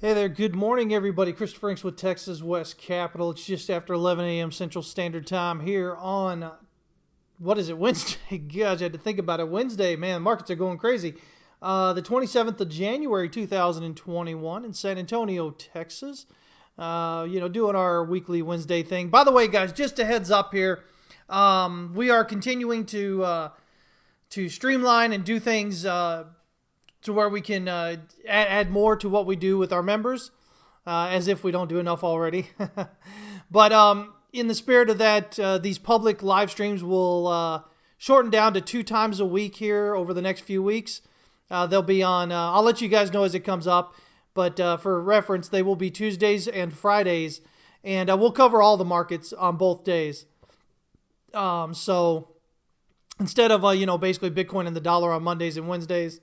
Hey there, good morning everybody. Christopher Franks with Texas West Capital. It's just after 11 a.m. Central Standard Time here on, what is it, Wednesday? Gosh, I had to think about it. Wednesday, man, markets are going crazy. The 27th of January 2021 in San Antonio, Texas. Doing our weekly Wednesday thing. By the way, guys, just a heads up here. We are continuing to streamline and do things to where we can add more to what we do with our members, as if we don't do enough already. But in the spirit of that, these public live streams will shorten down to 2 times a week here over the next few weeks. They'll be on, I'll let you guys know as it comes up, but for reference, they will be Tuesdays and Fridays, and we'll cover all the markets on both days. So instead of, basically Bitcoin and the dollar on Mondays and Wednesdays,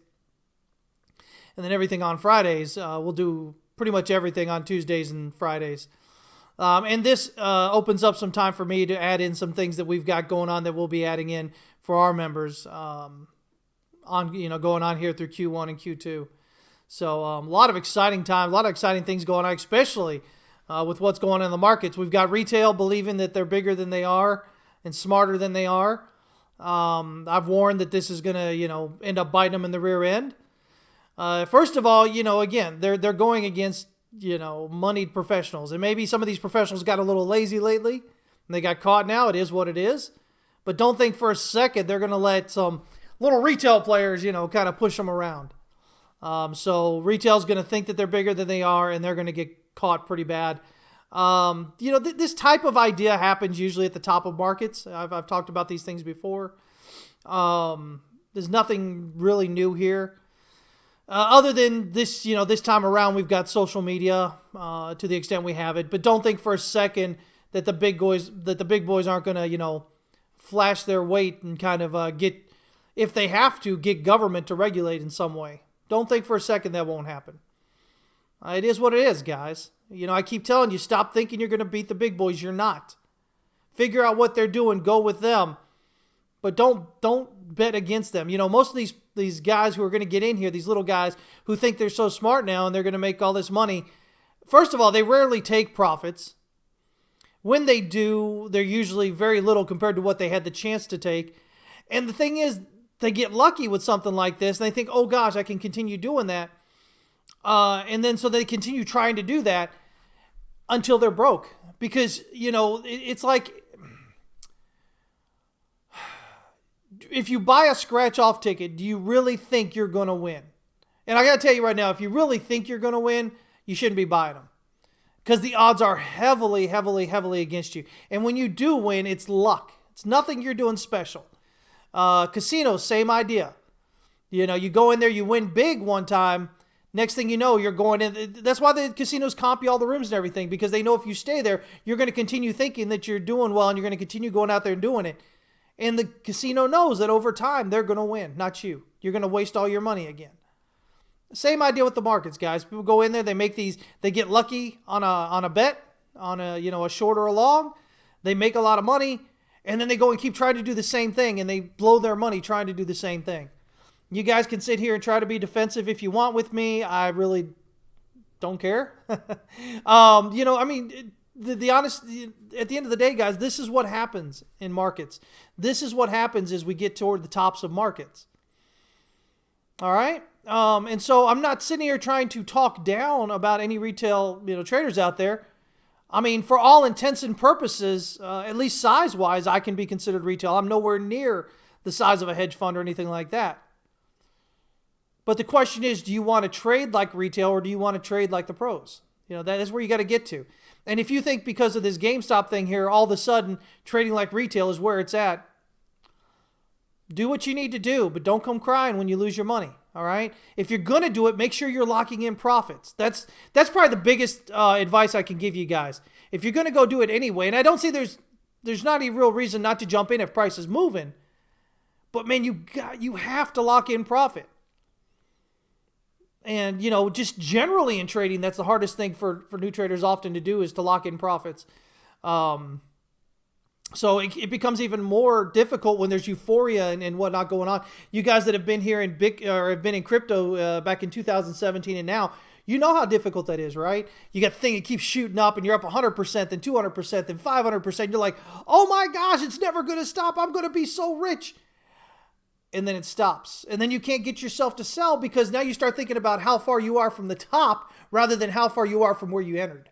and then everything on Fridays, we'll do pretty much everything on Tuesdays and Fridays. And this opens up some time for me to add in some things that we've got going on that we'll be adding in for our members going on here through Q1 and Q2. So a lot of exciting time, a lot of exciting things going on, especially with what's going on in the markets. We've got retail believing that they're bigger than they are and smarter than they are. I've warned that this is going to, end up biting them in the rear end. First of all, again, they're going against, moneyed professionals. And maybe some of these professionals got a little lazy lately and they got caught now. It is what it is. But don't think for a second they're going to let some little retail players, kind of push them around. So retail's going to think that they're bigger than they are, and they're going to get caught pretty bad. This type of idea happens usually at the top of markets. I've talked about these things before. There's nothing really new here. Other than this, this time around, we've got social media to the extent we have it. But don't think for a second that the big boys aren't going to, flash their weight and kind of get, if they have to, get government to regulate in some way. Don't think for a second that won't happen. It is what it is, guys. I keep telling you, stop thinking you're going to beat the big boys. You're not. Figure out what they're doing. Go with them. But don't bet against them. Most of these guys who are going to get in here, these little guys who think they're so smart now and they're going to make all this money, first of all, they rarely take profits. When they do, they're usually very little compared to what they had the chance to take. And the thing is, they get lucky with something like this and they think, oh gosh, I can continue doing that. And then so they continue trying to do that until they're broke. Because, it's like, if you buy a scratch-off ticket, do you really think you're going to win? And I got to tell you right now, if you really think you're going to win, you shouldn't be buying them. Because the odds are heavily, heavily, heavily against you. And when you do win, it's luck. It's nothing you're doing special. Casinos, same idea. You go in there, you win big one time. Next thing you know, you're going in. That's why the casinos comp you all the rooms and everything. Because they know if you stay there, you're going to continue thinking that you're doing well and you're going to continue going out there and doing it. And the casino knows that over time, they're going to win, not you. You're going to waste all your money again. Same idea with the markets, guys. People go in there, they get lucky on a bet, on a short or a long. They make a lot of money, and then they go and keep trying to do the same thing, and they blow their money trying to do the same thing. You guys can sit here and try to be defensive if you want with me. I really don't care. The honest, at the end of the day, guys, this is what happens in markets. This is what happens as we get toward the tops of markets. All right? And so I'm not sitting here trying to talk down about any retail, traders out there. I mean, for all intents and purposes, at least size-wise, I can be considered retail. I'm nowhere near the size of a hedge fund or anything like that. But the question is, do you want to trade like retail or do you want to trade like the pros? That is where you got to get to. And if you think because of this GameStop thing here, all of a sudden trading like retail is where it's at, do what you need to do, but don't come crying when you lose your money. All right. If you're going to do it, make sure you're locking in profits. That's probably the biggest advice I can give you guys. If you're going to go do it anyway, and I don't see there's not any real reason not to jump in if price is moving, but man, you have to lock in profit. And, just generally in trading, that's the hardest thing for new traders often to do is to lock in profits. So it becomes even more difficult when there's euphoria and whatnot going on. You guys that have been here have been in crypto back in 2017 and now, You know how difficult that is, right? You got the thing that keeps shooting up and you're up 100%, then 200%, then 500%. You're like, oh my gosh, it's never going to stop. I'm going to be so rich. And then it stops. And then you can't get yourself to sell because now you start thinking about how far you are from the top rather than how far you are from where you entered.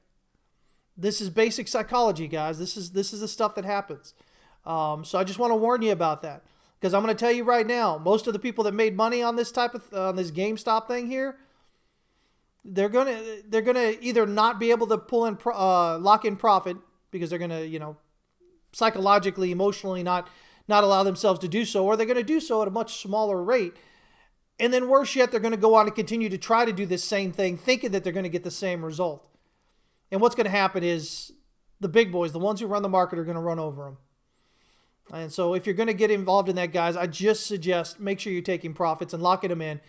This is basic psychology, guys. This is the stuff that happens. So I just want to warn you about that. Because I'm going to tell you right now, most of the people that made money on this type of on this GameStop thing here, they're gonna either not be able to pull in lock in profit because they're gonna psychologically, emotionally not allow themselves to do so, or they're gonna do so at a much smaller rate. And then worse yet, they're gonna go on and continue to try to do this same thing, thinking that they're gonna get the same result. And what's gonna happen is the big boys, the ones who run the market, are gonna run over them. And so if you're going to get involved in that, guys, I just suggest make sure you're taking profits and locking them in.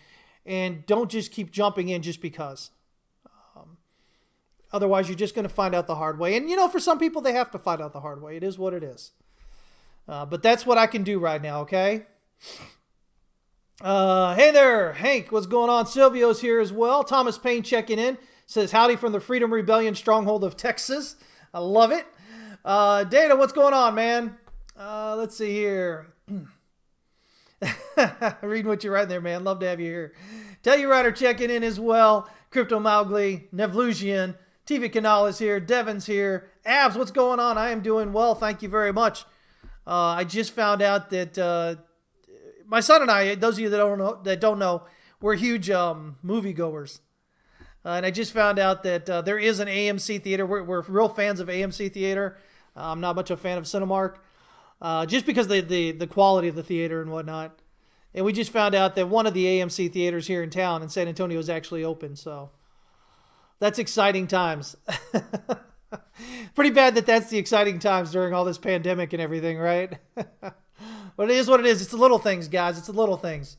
And don't just keep jumping in just because. Otherwise, you're just going to find out the hard way. And, for some people, they have to find out the hard way. It is what it is. But that's what I can do right now, okay? Hey there, Hank. What's going on? Silvio's here as well. Thomas Payne checking in. Says, howdy from the Freedom Rebellion stronghold of Texas. I love it. Dana, what's going on, man? Let's see here. Reading what you're writing there, man. Love to have you here. Telluride checking in as well. Crypto Mowgli, Nevlusian, TV Canal is here. Devin's here. Abs, what's going on? I am doing well. Thank you very much. I just found out that my son and I, those of you that don't know, we're huge moviegoers. And I just found out that there is an AMC theater. We're real fans of AMC theater. I'm not much of a fan of Cinemark. Just because of the quality of the theater and whatnot. And we just found out that one of the AMC theaters here in town in San Antonio is actually open. So that's exciting times. Pretty bad that that's the exciting times during all this pandemic and everything, right? But it is what it is. It's the little things, guys. It's the little things.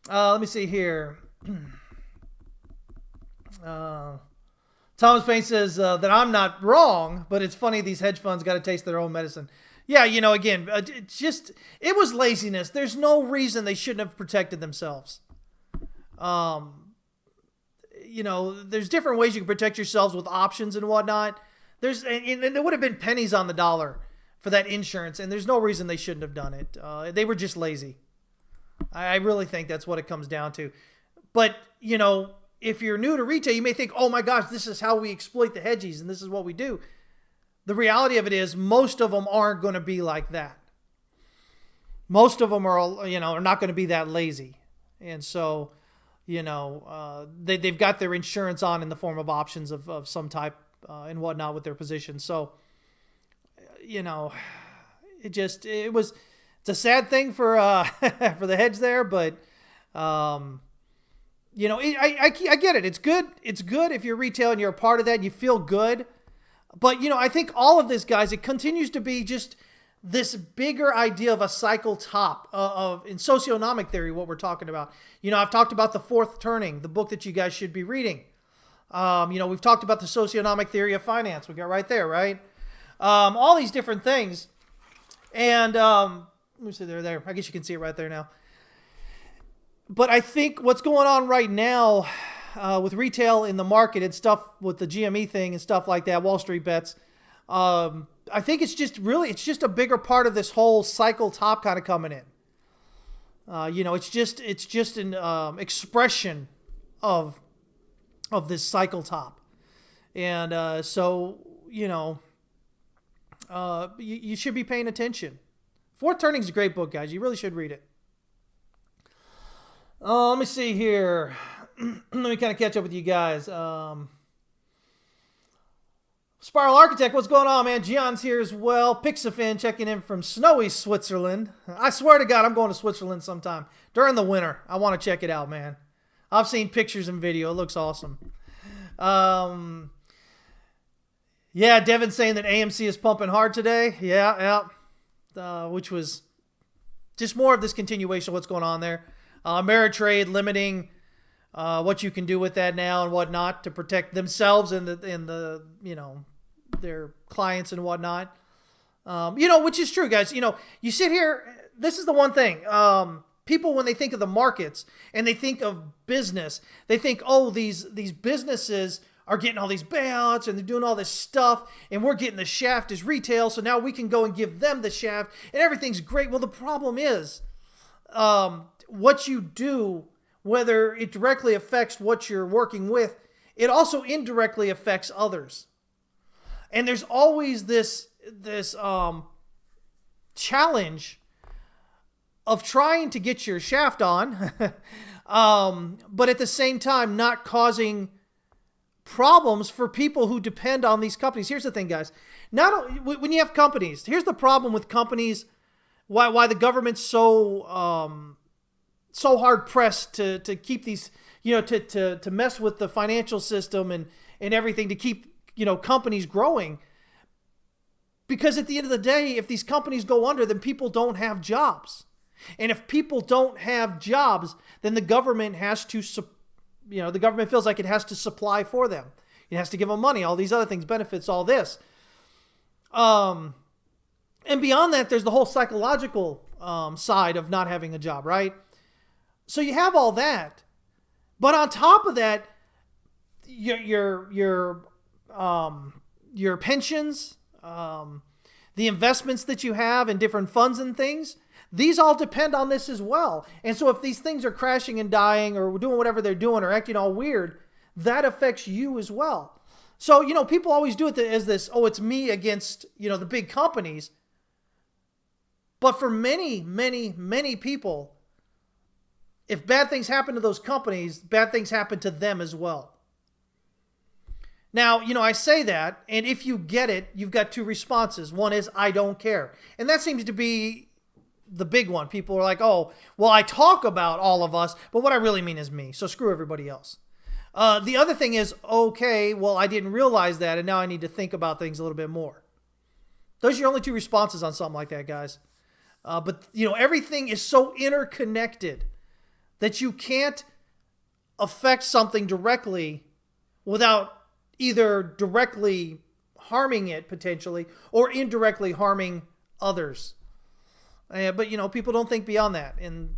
Let me see here. Thomas Payne says that I'm not wrong, but it's funny these hedge funds got to taste their own medicine. Yeah, again, it was laziness. There's no reason they shouldn't have protected themselves. There's different ways you can protect yourselves with options and whatnot. And there would have been pennies on the dollar for that insurance, and there's no reason they shouldn't have done it. They were just lazy. I really think that's what it comes down to. But, if you're new to retail, you may think, oh my gosh, this is how we exploit the hedgies, and this is what we do. The reality of it is most of them aren't going to be like that. Most of them are not going to be that lazy. And so, they've got their insurance on in the form of options of some type and whatnot with their position. So, it's a sad thing for for the hedge there, but, I get it. It's good. It's good if you're retail and you're a part of that and you feel good. But, I think all of this, guys, it continues to be just this bigger idea of a cycle top in socioeconomic theory, what we're talking about. I've talked about The Fourth Turning, the book that you guys should be reading. We've talked about the socioeconomic theory of finance. We got right there, right? All these different things. And let me see, they're there. I guess you can see it right there now. But I think what's going on right now with retail in the market and stuff with the GME thing and stuff like that, Wall Street bets, I think it's just a bigger part of this whole cycle top kind of coming in. It's just an expression of this cycle top. And so, you should be paying attention. Fourth Turning is a great book, guys. You really should read it. Let me see here. Let me kind of catch up with you guys. Spiral Architect, what's going on, man? Gion's here as well. Pixafin checking in from snowy Switzerland. I swear to God, I'm going to Switzerland sometime during the winter. I want to check it out, man. I've seen pictures and video. It looks awesome. Yeah, Devin's saying that AMC is pumping hard today. Yeah. Which was just more of this continuation of what's going on there. Ameritrade limiting what you can do with that now and whatnot to protect themselves and the their clients and whatnot. Which is true, guys. You sit here. This is the one thing. people, when they think of the markets and they think of business, they think, oh, these businesses are getting all these bailouts and they're doing all this stuff and we're getting the shaft as retail, so now we can go and give them the shaft and everything's great. Well, the problem is what you do, whether it directly affects what you're working with, it also indirectly affects others. And there's always this challenge of trying to get your shaft on, but at the same time not causing problems for people who depend on these companies. Here's the thing, guys. When you have companies, here's the problem with companies, why the government's so hard pressed to keep these, to mess with the financial system and everything to keep, companies growing. Because at the end of the day, if these companies go under, then people don't have jobs. And if people don't have jobs, then the government the government feels like it has to supply for them. It has to give them money, all these other things, benefits, all this. And beyond that, there's the whole psychological side of not having a job, right? So you have all that. But on top of that, your pensions, the investments that you have in different funds and things, these all depend on this as well. And so if these things are crashing and dying or doing whatever they're doing or acting all weird, that affects you as well. So, people always do it as this, oh, it's me against, the big companies. But for many, many, many people, if bad things happen to those companies, bad things happen to them as well. Now, I say that, and if you get it, you've got two responses. One is, I don't care. And that seems to be the big one. People are like, oh, well, I talk about all of us, but what I really mean is me. So screw everybody else. The other thing is, okay, well, I didn't realize that, and now I need to think about things a little bit more. Those are your only two responses on something like that, guys. But, everything is so interconnected that you can't affect something directly without either directly harming it potentially or indirectly harming others. But, people don't think beyond that. And,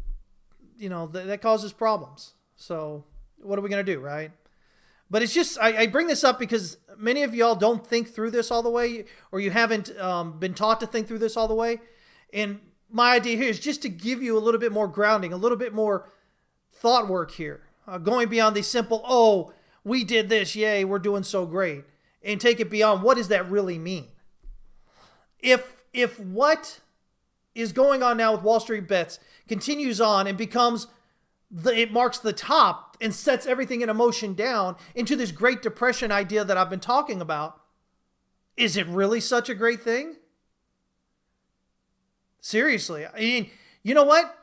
that causes problems. So what are we going to do, right? But it's just, I bring this up because many of y'all don't think through this all the way, or you haven't been taught to think through this all the way. And my idea here is just to give you a little bit more grounding, a little bit more thought work here. Going beyond the simple, oh, we did this, yay, we're doing so great. And take it beyond, what does that really mean? If what is going on now with Wall Street bets continues on and it marks the top and sets everything in motion down into this Great Depression idea that I've been talking about, is it really such a great thing? Seriously. I mean, you know what?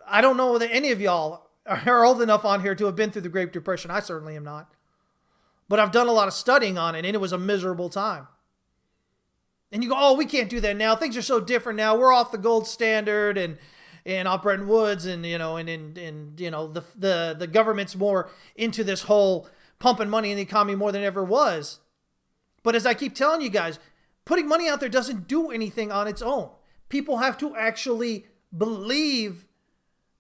I don't know that any of y'all are old enough on here to have been through the Great Depression. I certainly am not. But I've done a lot of studying on it, and it was a miserable time. And you go, oh, we can't do that now. Things are so different now. We're off the gold standard and off Bretton Woods, and the government's more into this whole pumping money in the economy more than ever was. But as I keep telling you guys, putting money out there doesn't do anything on its own. People have to actually believe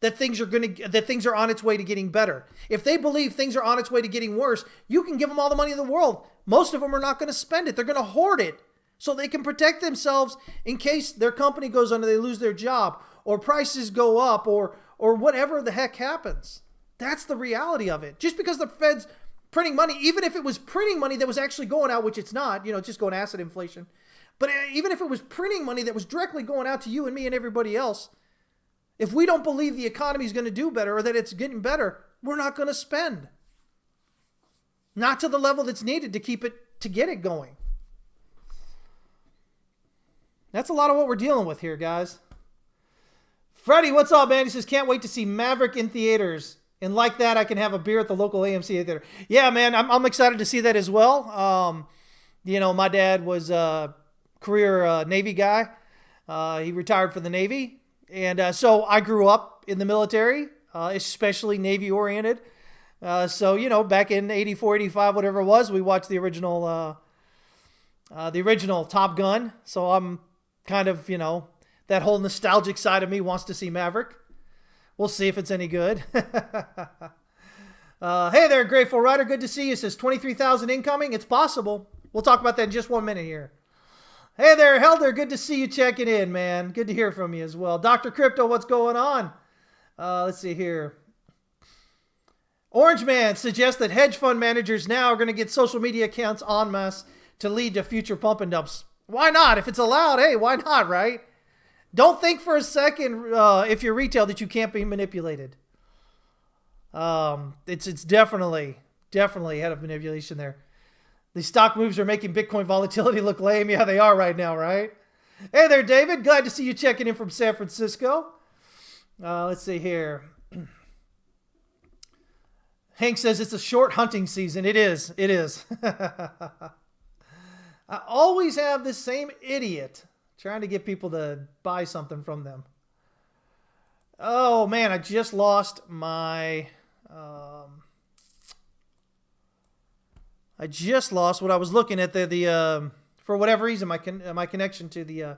that things are on its way to getting better. If they believe things are on its way to getting worse, you can give them all the money in the world. Most of them are not going to spend it. They're going to hoard it so they can protect themselves in case their company goes under, they lose their job, or prices go up, or whatever the heck happens. That's the reality of it. Just because the Fed's printing money, even if it was printing money that was actually going out, which it's not, it's just going asset inflation. But even if it was printing money that was directly going out to you and me and everybody else, if we don't believe the economy is going to do better or that it's getting better, we're not going to spend. Not to the level that's needed to get it going. That's a lot of what we're dealing with here, guys. Freddie, what's up, man? He says, can't wait to see Maverick in theaters. And like that, I can have a beer at the local AMC theater. Yeah, man, I'm excited to see that as well. My dad was a career Navy guy. He retired from the Navy. And so I grew up in the military, especially Navy-oriented. So, back in 84, 85, whatever it was, we watched the original Top Gun. So I'm kind of, that whole nostalgic side of me wants to see Maverick. We'll see if it's any good. Hey there, Grateful Rider. Good to see you. It says 23,000 incoming. It's possible. We'll talk about that in just 1 minute here. Hey there, Helder. Good to see you checking in, man. Good to hear from you as well. Dr. Crypto, what's going on? Let's see here. Orange Man suggests that hedge fund managers now are going to get social media accounts en masse to lead to future pump and dumps. Why not? If it's allowed, hey, why not, right? Don't think for a second, if you're retail, that you can't be manipulated. It's definitely ahead of manipulation there. The stock moves are making Bitcoin volatility look lame. Yeah, they are right now, right? Hey there, David. Glad to see you checking in from San Francisco. Let's see here. Hank says it's a short hunting season. It is. It is. I always have this same idiot trying to get people to buy something from them. Oh, man, I just lost my... I just lost what I was looking at. For whatever reason, my connection to the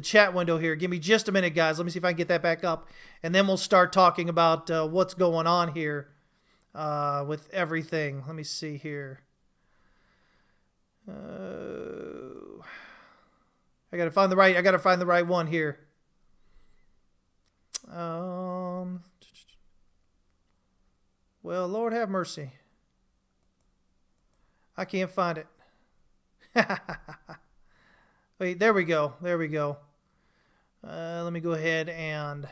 chat window here. Give me just a minute, guys. Let me see if I can get that back up. And then we'll start talking about what's going on here. With everything. Let me see here. I gotta find the right one here. Well, Lord have mercy. I can't find it. Wait, there we go. There we go. Let me go ahead and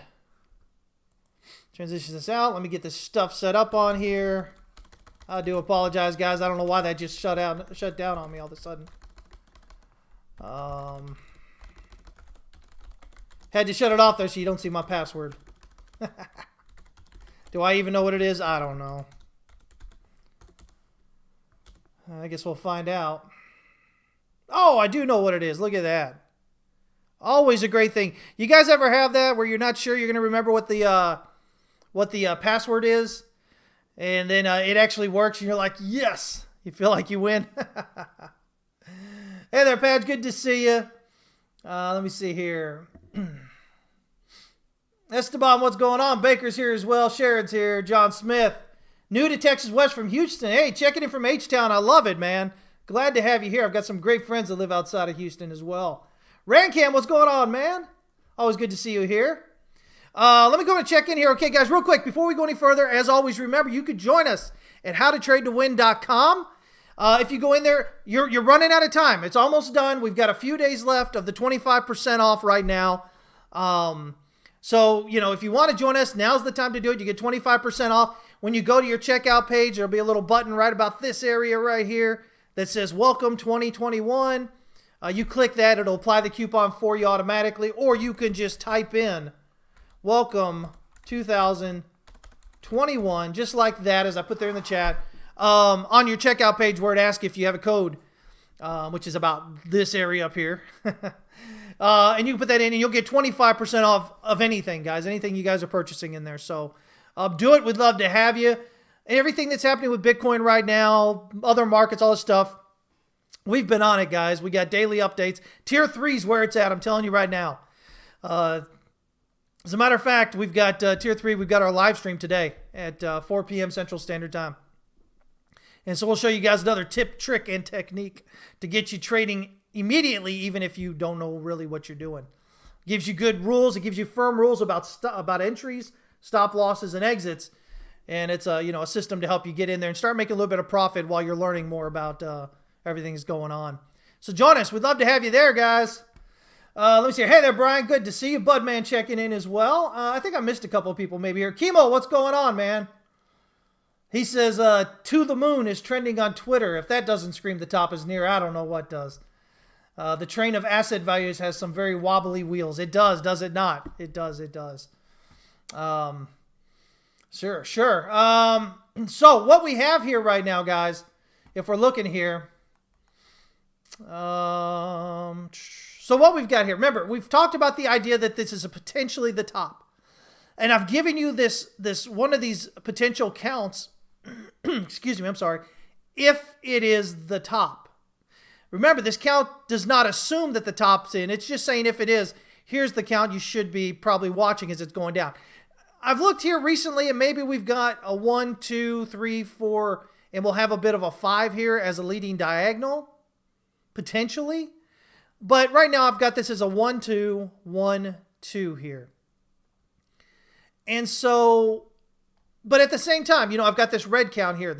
transition this out. Let me get this stuff set up on here. I do apologize, guys. I don't know why that just shut down on me all of a sudden. Had to shut it off there so you don't see my password. Do I even know what it is? I don't know. I guess we'll find out. Oh, I do know what it is. Look at that. Always a great thing. You guys ever have that where you're not sure you're going to remember what the password is, and then it actually works, and you're like, yes, you feel like you win. Hey there, Padge, good to see you. Let me see here. Esteban, what's going on? Baker's here as well. Sharon's here. John Smith, new to Texas West from Houston. Hey, checking in from H-Town. I love it, man. Glad to have you here. I've got some great friends that live outside of Houston as well. Rancam, what's going on, man? Always good to see you here. Let me go and check in here. Okay, guys, real quick, before we go any further, as always, remember, you could join us at howtotradetowin.com. If you go in there, you're running out of time. It's almost done. We've got a few days left of the 25% off right now. So, if you want to join us, now's the time to do it. You get 25% off. When you go to your checkout page, there'll be a little button right about this area right here that says Welcome 2021. You click that. It'll apply the coupon for you automatically, or you can just type in Welcome 2021, just like that, as I put there in the chat, on your checkout page where it asks if you have a code, which is about this area up here. And you can put that in, and you'll get 25% off of anything, guys, anything you guys are purchasing in there. So do it. We'd love to have you. Everything that's happening with Bitcoin right now, other markets, all this stuff, we've been on it, guys. We got daily updates. Tier 3 is where it's at. I'm telling you right now. As a matter of fact, we've got Tier 3. We've got our live stream today at 4 p.m. Central Standard Time. And so we'll show you guys another tip, trick, and technique to get you trading immediately, even if you don't know really what you're doing. It gives you good rules. It gives you firm rules about entries, stop losses, and exits. And it's a system to help you get in there and start making a little bit of profit while you're learning more about everything that's going on. So join us. We'd love to have you there, guys. Let me see. Hey there, Brian. Good to see you. Budman checking in as well. I think I missed a couple of people maybe here. Chemo, what's going on, man? He says, To the Moon is trending on Twitter. If that doesn't scream the top is near, I don't know what does. The train of asset values has some very wobbly wheels. It does it not? It does. Sure. So what we have here right now, guys, if we're looking here, so what we've got here, remember, we've talked about the idea that this is potentially the top. And I've given you this one of these potential counts, excuse me, I'm sorry, if it is the top. Remember, this count does not assume that the top's in. It's just saying if it is, here's the count you should be probably watching as it's going down. I've looked here recently, and maybe we've got a 1, 2, 3, 4, and we'll have a bit of a 5 here as a leading diagonal, potentially. But right now I've got this as a 1, 2, 1, 2 here. And so, but at the same time, I've got this red count here,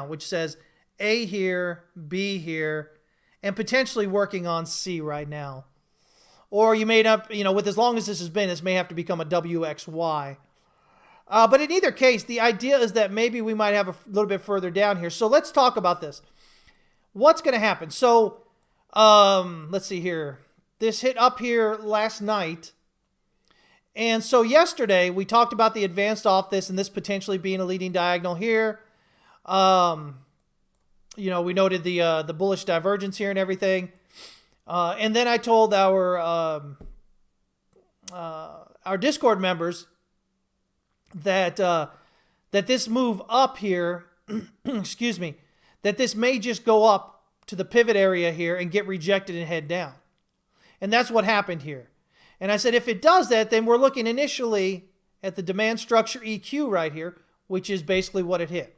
which says A here, B here, and potentially working on C right now. Or you may not, with as long as this has been, this may have to become a WXY. But in either case, the idea is that maybe we might have a little bit further down here. So let's talk about this. What's going to happen? So let's see here. This hit up here last night. And so yesterday we talked about the advanced off this and this potentially being a leading diagonal here. We noted the bullish divergence here and everything. And then I told our Discord members that this move up here, excuse me, that this may just go up to the pivot area here and get rejected and head down. And that's what happened here. And I said, if it does that, then we're looking initially at the demand structure EQ right here, which is basically what it hit.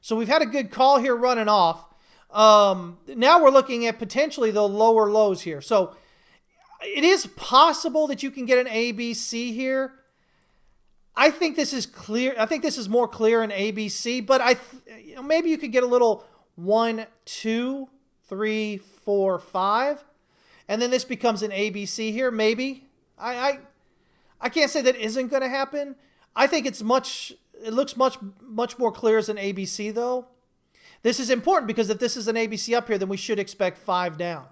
So we've had a good call here running off. Now we're looking at potentially the lower lows here. So it is possible that you can get an ABC here. I think this is clear. I think this is more clear in ABC, but maybe you could get a little 1, 2, 3, 4, 5, and then this becomes an ABC here. Maybe I can't say that isn't going to happen. I think it looks much more clear as an ABC though. This is important because if this is an ABC up here, then we should expect 5 down.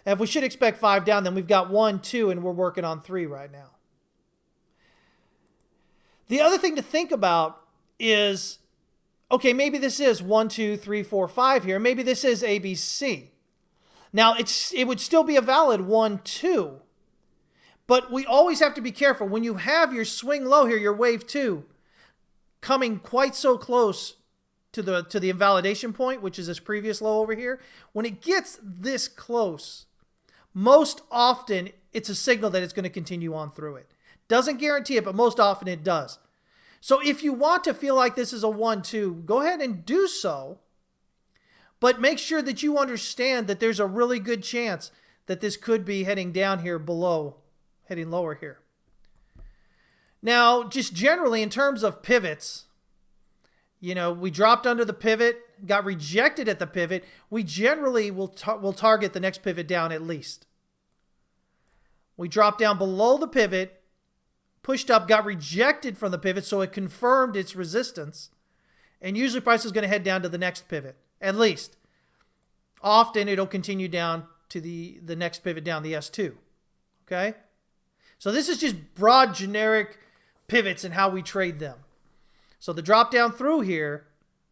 And if we should expect 5 down, then we've got 1, 2, and we're working on 3 right now. The other thing to think about is, okay, maybe this is 1, 2, 3, 4, 5 here. Maybe this is ABC. Now, it would still be a valid 1, 2. But we always have to be careful. When you have your swing low here, your wave 2, coming quite so close to the invalidation point, which is this previous low over here, when it gets this close, most often it's a signal that it's going to continue on through it. Doesn't guarantee it, but most often it does. So if you want to feel like this is a 1, 2, go ahead and do so. But make sure that you understand that there's a really good chance that this could be heading down here below, heading lower here. Now, just generally in terms of pivots, we dropped under the pivot, got rejected at the pivot. We generally will target the next pivot down at least. We dropped down below the pivot, pushed up, got rejected from the pivot, so it confirmed its resistance. And usually price is going to head down to the next pivot, at least. Often it'll continue down to the next pivot down, the S2. Okay? So this is just broad generic pivots and how we trade them. So the drop down through here,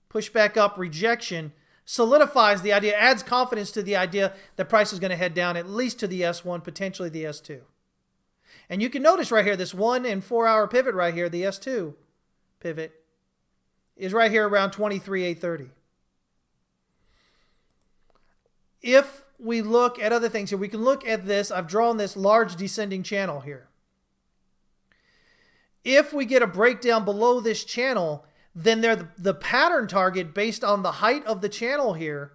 push back up, rejection, solidifies the idea, adds confidence to the idea that price is going to head down at least to the S1, potentially the S2. And you can notice right here, this 1 and 4 hour pivot right here, the S2 pivot, is right here around 23,830. If we look at other things here, we can look at this. I've drawn this large descending channel here. If we get a breakdown below this channel, then the pattern target based on the height of the channel here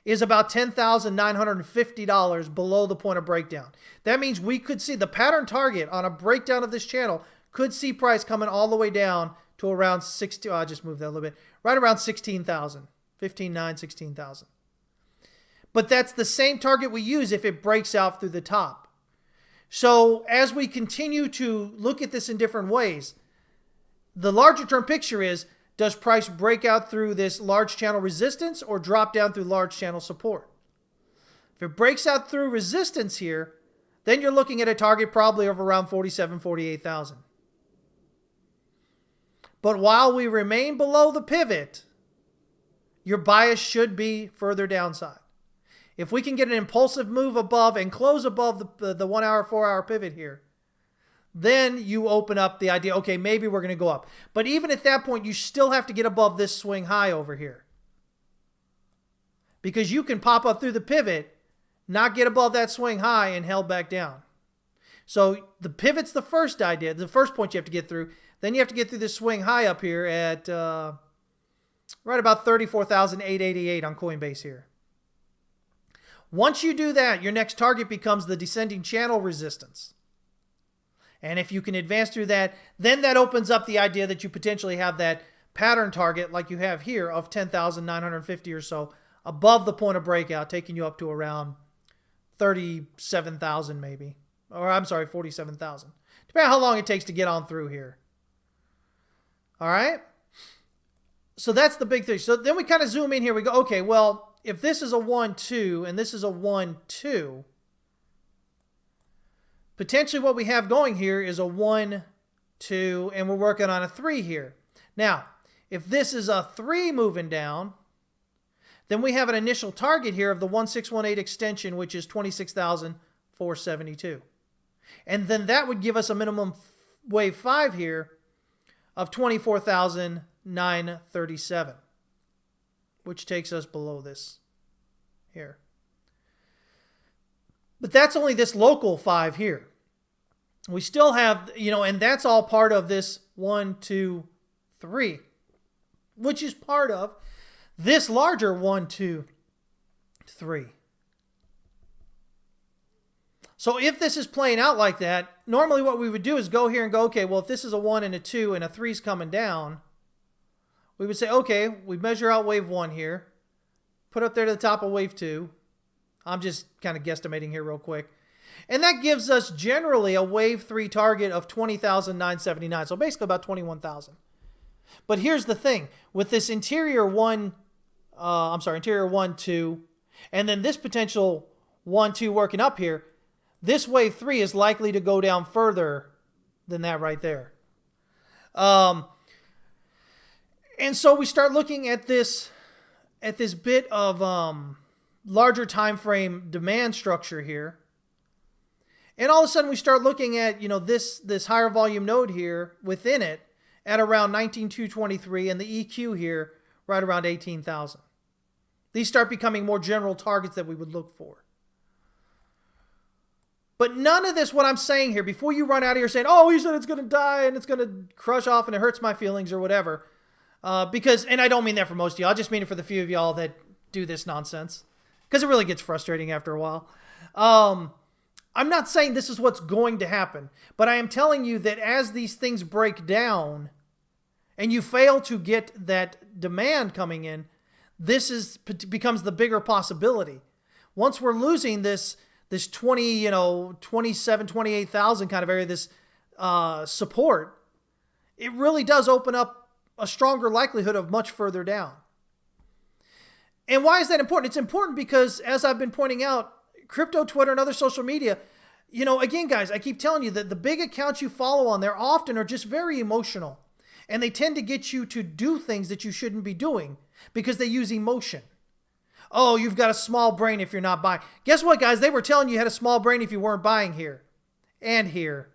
is about $10,950 below the point of breakdown. That means we could see the pattern target on a breakdown of this channel, could see price coming all the way down to around 16. I'll just move that a little bit. Right around 16,000, 15,900, 16,000. But that's the same target we use if it breaks out through the top. So as we continue to look at this in different ways, the larger term picture is, does price break out through this large channel resistance or drop down through large channel support? If it breaks out through resistance here, then you're looking at a target probably of around 47,000, 48,000. But while we remain below the pivot, your bias should be further downside. If we can get an impulsive move above and close above the 1 hour, 4 hour pivot here, then you open up the idea, okay, maybe we're going to go up. But even at that point, you still have to get above this swing high over here. Because you can pop up through the pivot, not get above that swing high and held back down. So the pivot's the first idea, the first point you have to get through. Then you have to get through this swing high up here at right about 34,888 on Coinbase here. Once you do that, your next target becomes the descending channel resistance. And if you can advance through that, then that opens up the idea that you potentially have that pattern target like you have here of 10,950 or so above the point of breakout, taking you up to around 37,000 maybe. Or I'm sorry, 47,000. Depending on how long it takes to get on through here. All right? So that's the big thing. So then we kind of zoom in here. We go, okay, well, if this is a 1-2 and this is a 1-2, potentially what we have going here is a 1-2, and we're working on a 3 here. Now, if this is a 3 moving down, then we have an initial target here of the 1618 extension, which is 26,472. And then that would give us a minimum wave 5 here of 24,937, which takes us below this here. But that's only this local 5 here. We still have, and that's all part of this 1, 2, 3, which is part of this larger 1, 2, 3. So if this is playing out like that, normally what we would do is go here and go, okay, well, if this is a 1 and a 2 and a 3 is coming down, we would say, okay, we measure out wave 1 here, put up there to the top of wave 2. I'm just kind of guesstimating here real quick. And that gives us generally a wave 3 target of 20,979. So basically about 21,000. But here's the thing. With this interior 1, 2, and then this potential 1, 2 working up here, this wave 3 is likely to go down further than that right there. And so we start looking at this bit of larger time frame demand structure here. And all of a sudden we start looking at, this higher volume node here within it at around 19,223 and the EQ here right around 18,000. These start becoming more general targets that we would look for. But none of this, what I'm saying here, before you run out of here saying, oh, he said it's going to die and it's going to crush off and it hurts my feelings or whatever. And I don't mean that for most of y'all. I just mean it for the few of y'all that do this nonsense. Because it really gets frustrating after a while. I'm not saying this is what's going to happen. But I am telling you that as these things break down and you fail to get that demand coming in, this becomes the bigger possibility. Once we're losing this 27, 28,000 kind of area, this support, it really does open up a stronger likelihood of much further down. And why is that important? It's important because, as I've been pointing out, crypto, Twitter, and other social media, again, guys, I keep telling you that the big accounts you follow on there often are just very emotional. And they tend to get you to do things that you shouldn't be doing because they use emotion. Oh, you've got a small brain if you're not buying. Guess what, guys? They were telling you had a small brain if you weren't buying here. And here.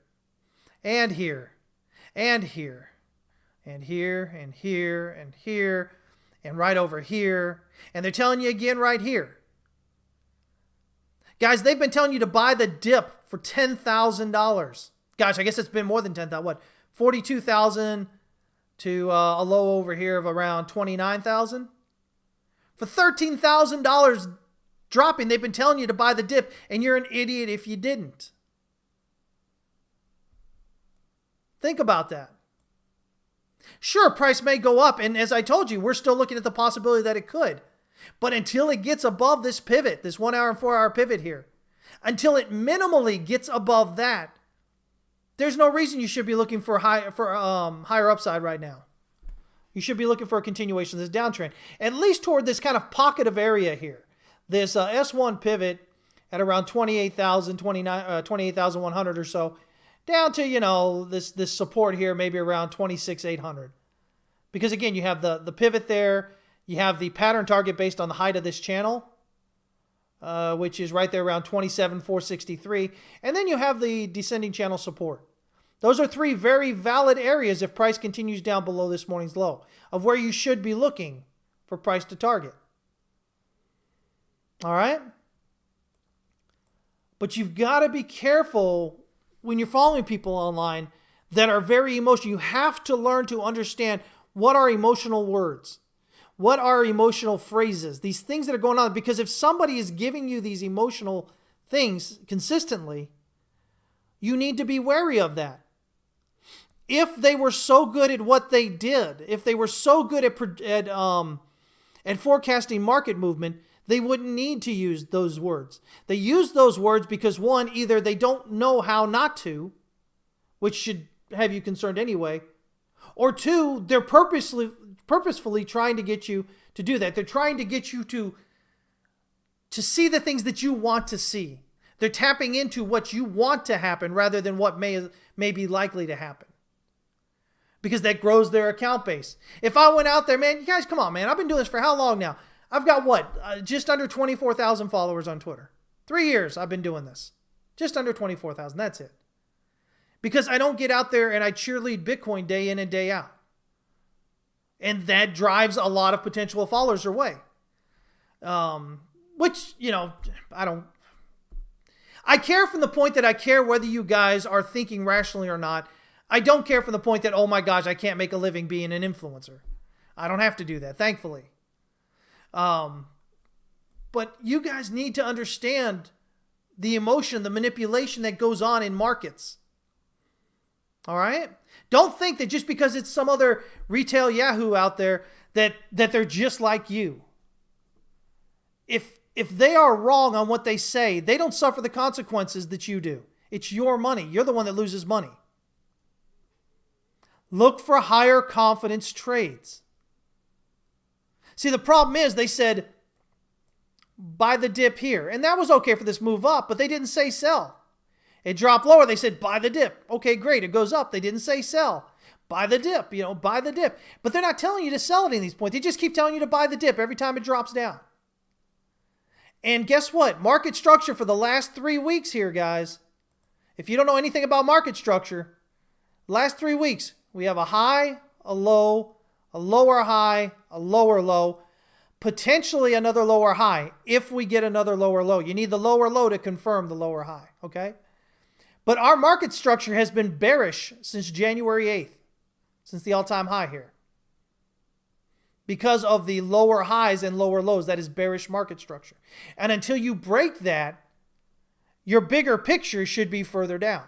And here. And here. And here. And here. And here. And right over here. And they're telling you again right here. Guys, they've been telling you to buy the dip for $10,000. Gosh, I guess it's been more than 10,000. What? 42,000 to a low over here of around 29,000. For $13,000 dropping, they've been telling you to buy the dip, and you're an idiot if you didn't. Think about that. Sure, price may go up, and as I told you, we're still looking at the possibility that it could. But until it gets above this pivot, this 1 hour and 4 hour pivot here, until it minimally gets above that, there's no reason you should be looking for higher upside right now. You should be looking for a continuation of this downtrend, at least toward this kind of pocket of area here. This S1 pivot at around 28,100 or so, down to, this support here, maybe around 26,800. Because again, you have the pivot there, you have the pattern target based on the height of this channel, which is right there around 27,463. And then you have the descending channel support. Those are 3 very valid areas if price continues down below this morning's low of where you should be looking for price to target. All right? But you've got to be careful when you're following people online that are very emotional, you have to learn to understand what are emotional words, what are emotional phrases, these things that are going on. Because if somebody is giving you these emotional things consistently, you need to be wary of that. If they were so good at what they did, if they were so good at forecasting market movement, they wouldn't need to use those words. They use those words because, one, either they don't know how not to, which should have you concerned anyway, or two, they're purposefully trying to get you to do that. They're trying to get you to see the things that you want to see. They're tapping into what you want to happen rather than what may be likely to happen, because that grows their account base. If I went out there, man, you guys, come on, man. I've been doing this for how long now? I've got just under 24,000 followers on Twitter. 3 years I've been doing this. Just under 24,000. That's it. Because I don't get out there and I cheerlead Bitcoin day in and day out. And that drives a lot of potential followers away. Which, I care from the point that I care whether you guys are thinking rationally or not. I don't care from the point that, oh my gosh, I can't make a living being an influencer. I don't have to do that, thankfully. But you guys need to understand the emotion, the manipulation that goes on in markets. All right? Don't think that just because it's some other retail Yahoo out there that they're just like you. If they are wrong on what they say, they don't suffer the consequences that you do. It's your money. You're the one that loses money. Look for higher confidence trades. See, the problem is they said, buy the dip here. And that was okay for this move up, but they didn't say sell. It dropped lower. They said, buy the dip. Okay, great. It goes up. They didn't say sell. Buy the dip, buy the dip. But they're not telling you to sell it in these points. They just keep telling you to buy the dip every time it drops down. And guess what? Market structure for the last 3 weeks here, guys. If you don't know anything about market structure, last 3 weeks, we have a high, a low, a lower high, a lower low, potentially another lower high if we get another lower low. You need the lower low to confirm the lower high, okay? But our market structure has been bearish since January 8th, since the all-time high here. Because of the lower highs and lower lows, that is bearish market structure. And until you break that, your bigger picture should be further down.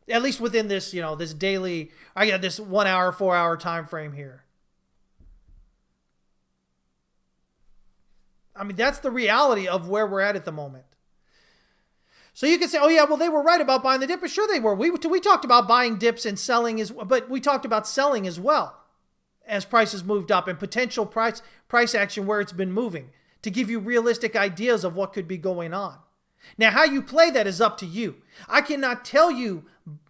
At least within this, this daily, this 1 hour, 4 hour time frame here. I mean, that's the reality of where we're at the moment. So you can say, oh yeah, well, they were right about buying the dip. But sure they were. We talked about buying dips and selling but we talked about selling as well as prices moved up and potential price action where it's been moving to give you realistic ideas of what could be going on. Now, how you play that is up to you. I cannot tell you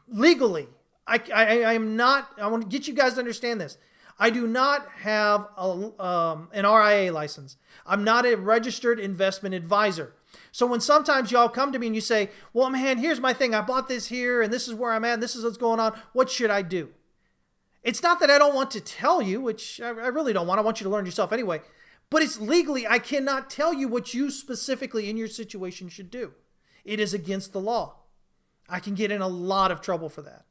legally. I want to get you guys to understand this. I do not have an RIA license. I'm not a registered investment advisor. So when sometimes y'all come to me and you say, well, man, here's my thing. I bought this here and this is where I'm at. And this is what's going on. What should I do? It's not that I don't want to tell you, which I really don't want. I want you to learn yourself anyway. But it's legally, I cannot tell you what you specifically in your situation should do. It is against the law. I can get in a lot of trouble for that.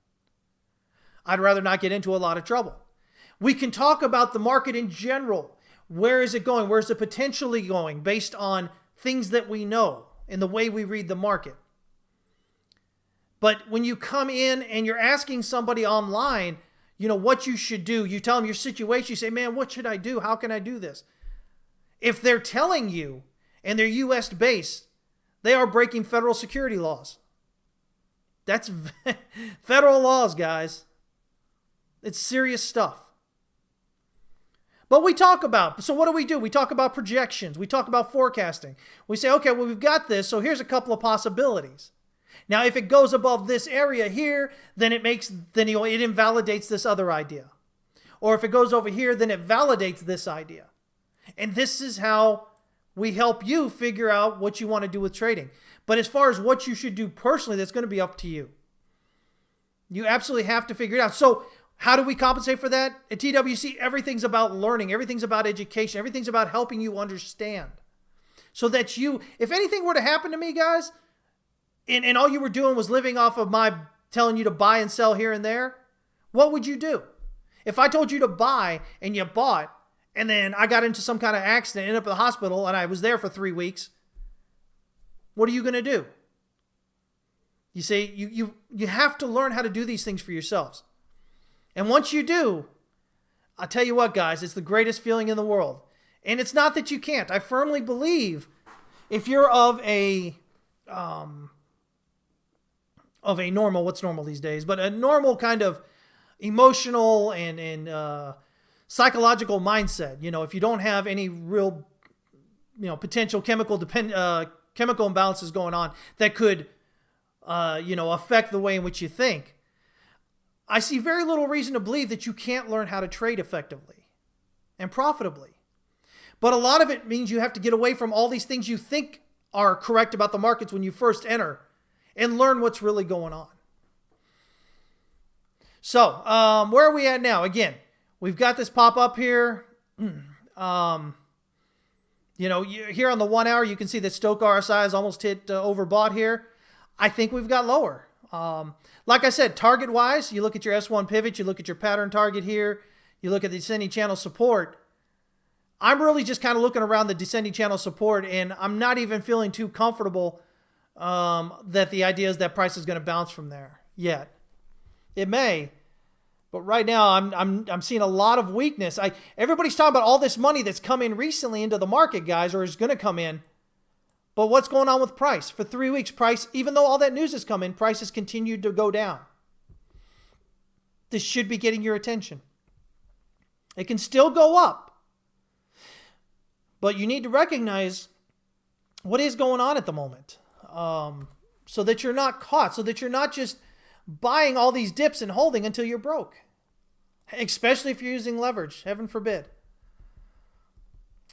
I'd rather not get into a lot of trouble. We can talk about the market in general. Where is it going? Where is it potentially going based on things that we know and the way we read the market? But when you come in and you're asking somebody online, what you should do, you tell them your situation, you say, man, what should I do? How can I do this? If they're telling you and they're U.S. based, they are breaking federal security laws. That's federal laws, guys. It's serious stuff. But we talk about, so what do? We talk about projections. We talk about forecasting. We say, okay, well, we've got this, so here's a couple of possibilities. Now, if it goes above this area here, then it invalidates this other idea. Or if it goes over here, then it validates this idea. And this is how we help you figure out what you want to do with trading. But as far as what you should do personally, that's going to be up to you. You absolutely have to figure it out. So how do we compensate for that? At TWC, everything's about learning. Everything's about education. Everything's about helping you understand. So that if anything were to happen to me, guys, and all you were doing was living off of my telling you to buy and sell here and there, what would you do? If I told you to buy and you bought, and then I got into some kind of accident, ended up in the hospital, and I was there for 3 weeks, what are you going to do? You see, you have to learn how to do these things for yourselves. And once you do, I'll tell you what, guys, it's the greatest feeling in the world. And it's not that you can't. I firmly believe if you're of a normal, what's normal these days, but a normal kind of emotional and psychological mindset, if you don't have any real, potential chemical imbalances going on that could, affect the way in which you think, I see very little reason to believe that you can't learn how to trade effectively and profitably. But a lot of it means you have to get away from all these things you think are correct about the markets when you first enter and learn what's really going on. So, where are we at now? Again, we've got this pop up here. Here on the 1 hour, you can see that Stochk RSI has almost hit overbought here. I think we've got lower. Like I said, target-wise, you look at your S1 pivot, you look at your pattern target here, you look at the descending channel support. I'm really just kind of looking around the descending channel support, and I'm not even feeling too comfortable that the idea is that price is going to bounce from there yet. It may, but right now I'm seeing a lot of weakness. Everybody's talking about all this money that's come in recently into the market, guys, or is going to come in. But what's going on with price? For 3 weeks, price, even though all that news has come in, price has continued to go down. This should be getting your attention. It can still go up. But you need to recognize what is going on at the moment. So that you're not caught. So that you're not just buying all these dips and holding until you're broke. Especially if you're using leverage. Heaven forbid.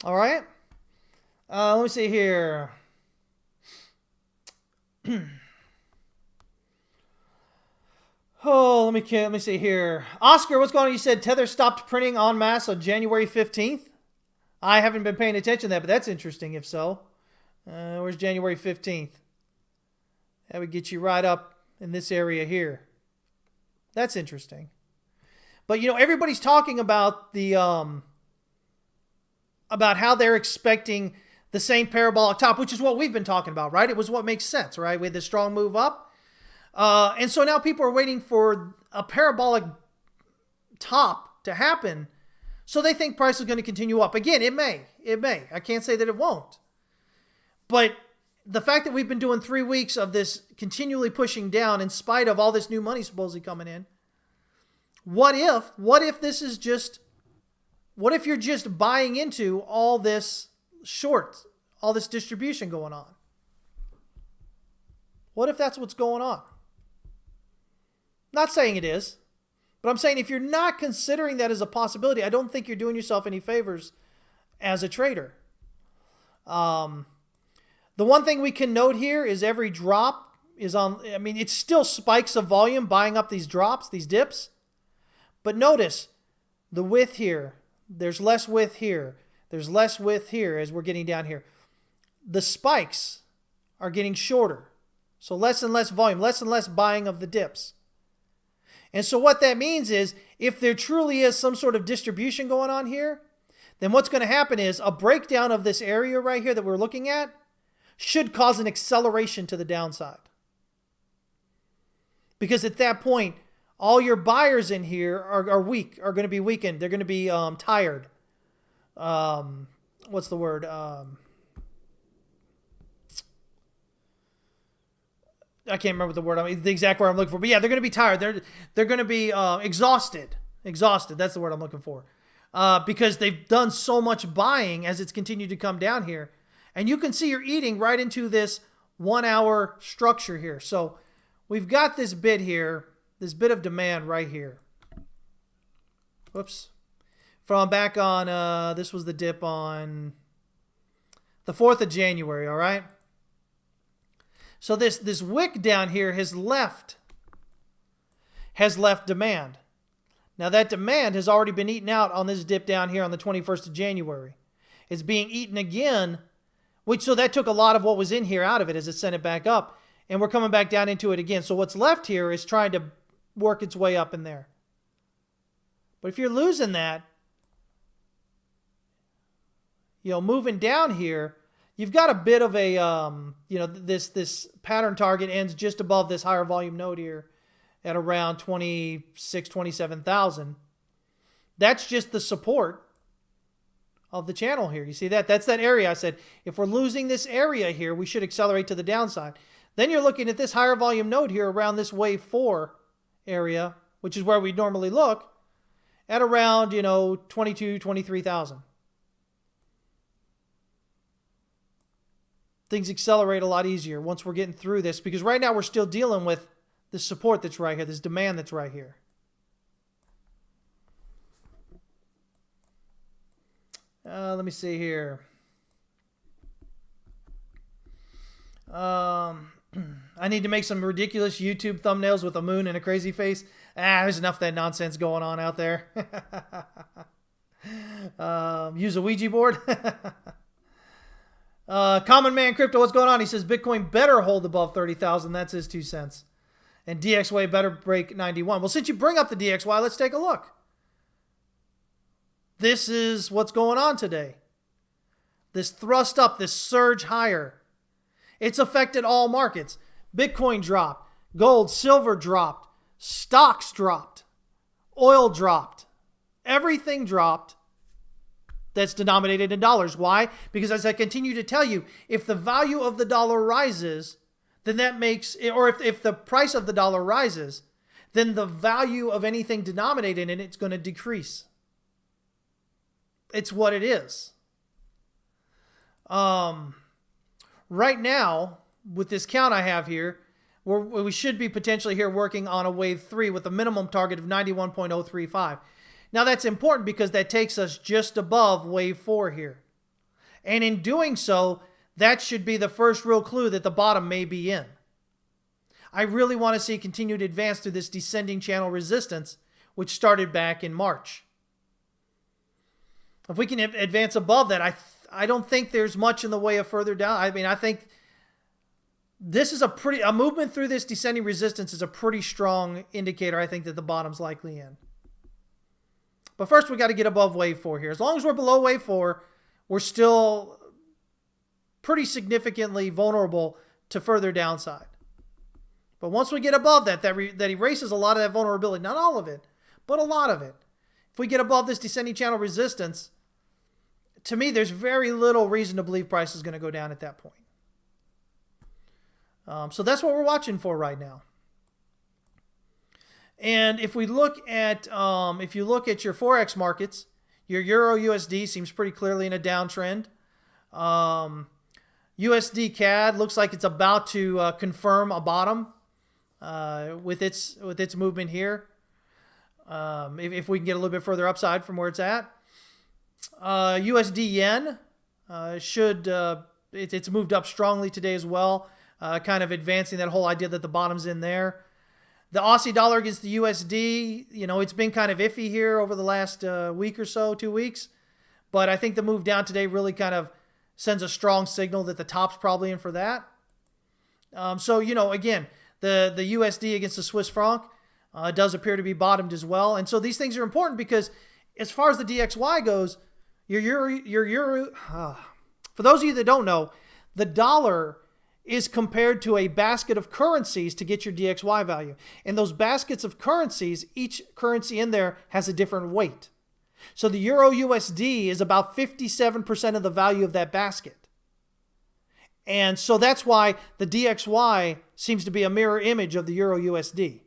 All right. Let me see here. Let me see here. Oscar, what's going on? You said Tether stopped printing en masse on January 15th. I haven't been paying attention to that, but that's interesting if so. Where's January 15th? That would get you right up in this area here. That's interesting. But, everybody's talking about the about how they're expecting the same parabolic top, which is what we've been talking about, right? It was what makes sense, right? We had this strong move up. And so now people are waiting for a parabolic top to happen. So they think price is going to continue up. Again, it may. I can't say that it won't. But the fact that we've been doing 3 weeks of this continually pushing down in spite of all this new money supposedly coming in, what if this is just, what if you're just buying into all this short, all this distribution going on? What if that's what's going on? Not saying it is, but I'm saying if you're not considering that as a possibility, I don't think you're doing yourself any favors as a trader. The one thing we can note here is every drop is it's still spikes of volume buying up these drops, these dips. But notice the width here. There's less width here. There's less width here as we're getting down here. The spikes are getting shorter. So less and less volume, less and less buying of the dips. And so what that means is if there truly is some sort of distribution going on here, then what's going to happen is a breakdown of this area right here that we're looking at should cause an acceleration to the downside. Because at that point, all your buyers in here are weak, are going to be weakened. They're going to be tired. What's the word? I can't remember the word. The exact word I'm looking for. But yeah, they're going to be tired. They're going to be exhausted. Exhausted. That's the word I'm looking for. Because they've done so much buying as it's continued to come down here. And you can see you're eating right into this 1 hour structure here. So we've got this bit here, this bit of demand right here. Whoops. From back on, this was the dip on the 4th of January, all right? So this wick down here has left demand. Now that demand has already been eaten out on this dip down here on the 21st of January. It's being eaten again, so that took a lot of what was in here out of it as it sent it back up. And we're coming back down into it again. So what's left here is trying to work its way up in there. But if you're losing that, moving down here, you've got a bit of a, this pattern target ends just above this higher volume node here at around 27,000. That's just the support of the channel here. You see that? That's that area. I said, if we're losing this area here, we should accelerate to the downside. Then you're looking at this higher volume node here around this wave 4 area, which is where we normally look, at around, 23,000. Things accelerate a lot easier once we're getting through this, because right now we're still dealing with this support that's right here, this demand that's right here. Let me see here. I need to make some ridiculous YouTube thumbnails with a moon and a crazy face. There's enough of that nonsense going on out there. Use a Ouija board. Common Man Crypto, what's going on? He says Bitcoin better hold above 30,000. That's his 2 cents. And DXY better break 91. Well, since you bring up the DXY, let's take a look. This is what's going on today. This thrust up, this surge higher. It's affected all markets. Bitcoin dropped. Gold, silver dropped. Stocks dropped. Oil dropped. Everything dropped that's denominated in dollars. Why? Because as I continue to tell you, if the value of the dollar rises, then that makes, or if the price of the dollar rises, then the value of anything denominated in it's going to decrease. It's what it is. Right now, with this count I have here, we should be potentially here working on a wave 3 with a minimum target of 91.035. Now that's important because that takes us just above wave 4 here. And in doing so, that should be the first real clue that the bottom may be in. I really want to see continued advance through this descending channel resistance, which started back in March. If we can advance above that, I don't think there's much in the way of further down. I mean, I think this is a movement through this descending resistance is a pretty strong indicator, I think, that the bottom's likely in. But first, we got to get above wave 4 here. As long as we're below wave 4, we're still pretty significantly vulnerable to further downside. But once we get above that erases a lot of that vulnerability. Not all of it, but a lot of it. If we get above this descending channel resistance, to me, there's very little reason to believe price is going to go down at that point. So that's what we're watching for right now. And if we look at, if you look at your Forex markets, your Euro USD seems pretty clearly in a downtrend. USD CAD looks like it's about to confirm a bottom with its movement here. If we can get a little bit further upside from where it's at. USD Yen it's moved up strongly today as well, kind of advancing that whole idea that the bottom's in there. The Aussie dollar against the USD, it's been kind of iffy here over the last week or so, 2 weeks. But I think the move down today really kind of sends a strong signal that the top's probably in for that. So, again, the USD against the Swiss franc does appear to be bottomed as well. And so these things are important because as far as the DXY goes, your euro, for those of you that don't know, the dollar is compared to a basket of currencies to get your DXY value. And those baskets of currencies, each currency in there has a different weight. So the Euro USD is about 57% of the value of that basket. And so that's why the DXY seems to be a mirror image of the Euro USD.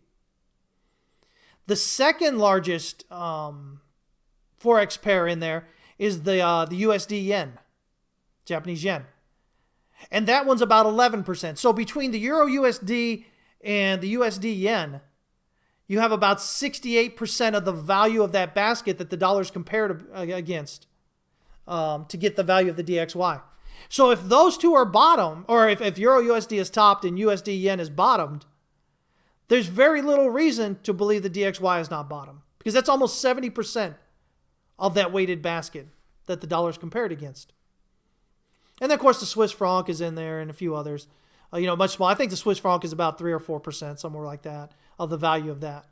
The second largest Forex pair in there is the USD Yen, Japanese Yen. And that one's about 11%. So between the Euro USD and the USD Yen, you have about 68% of the value of that basket that the dollar's compared against to get the value of the DXY. So if those two are bottom, or if Euro USD is topped and USD Yen is bottomed, there's very little reason to believe the DXY is not bottom, because that's almost 70% of that weighted basket that the dollar's compared against. And then, of course, the Swiss franc is in there and a few others. much smaller. I think the Swiss franc is about 3 or 4%, somewhere like that, of the value of that.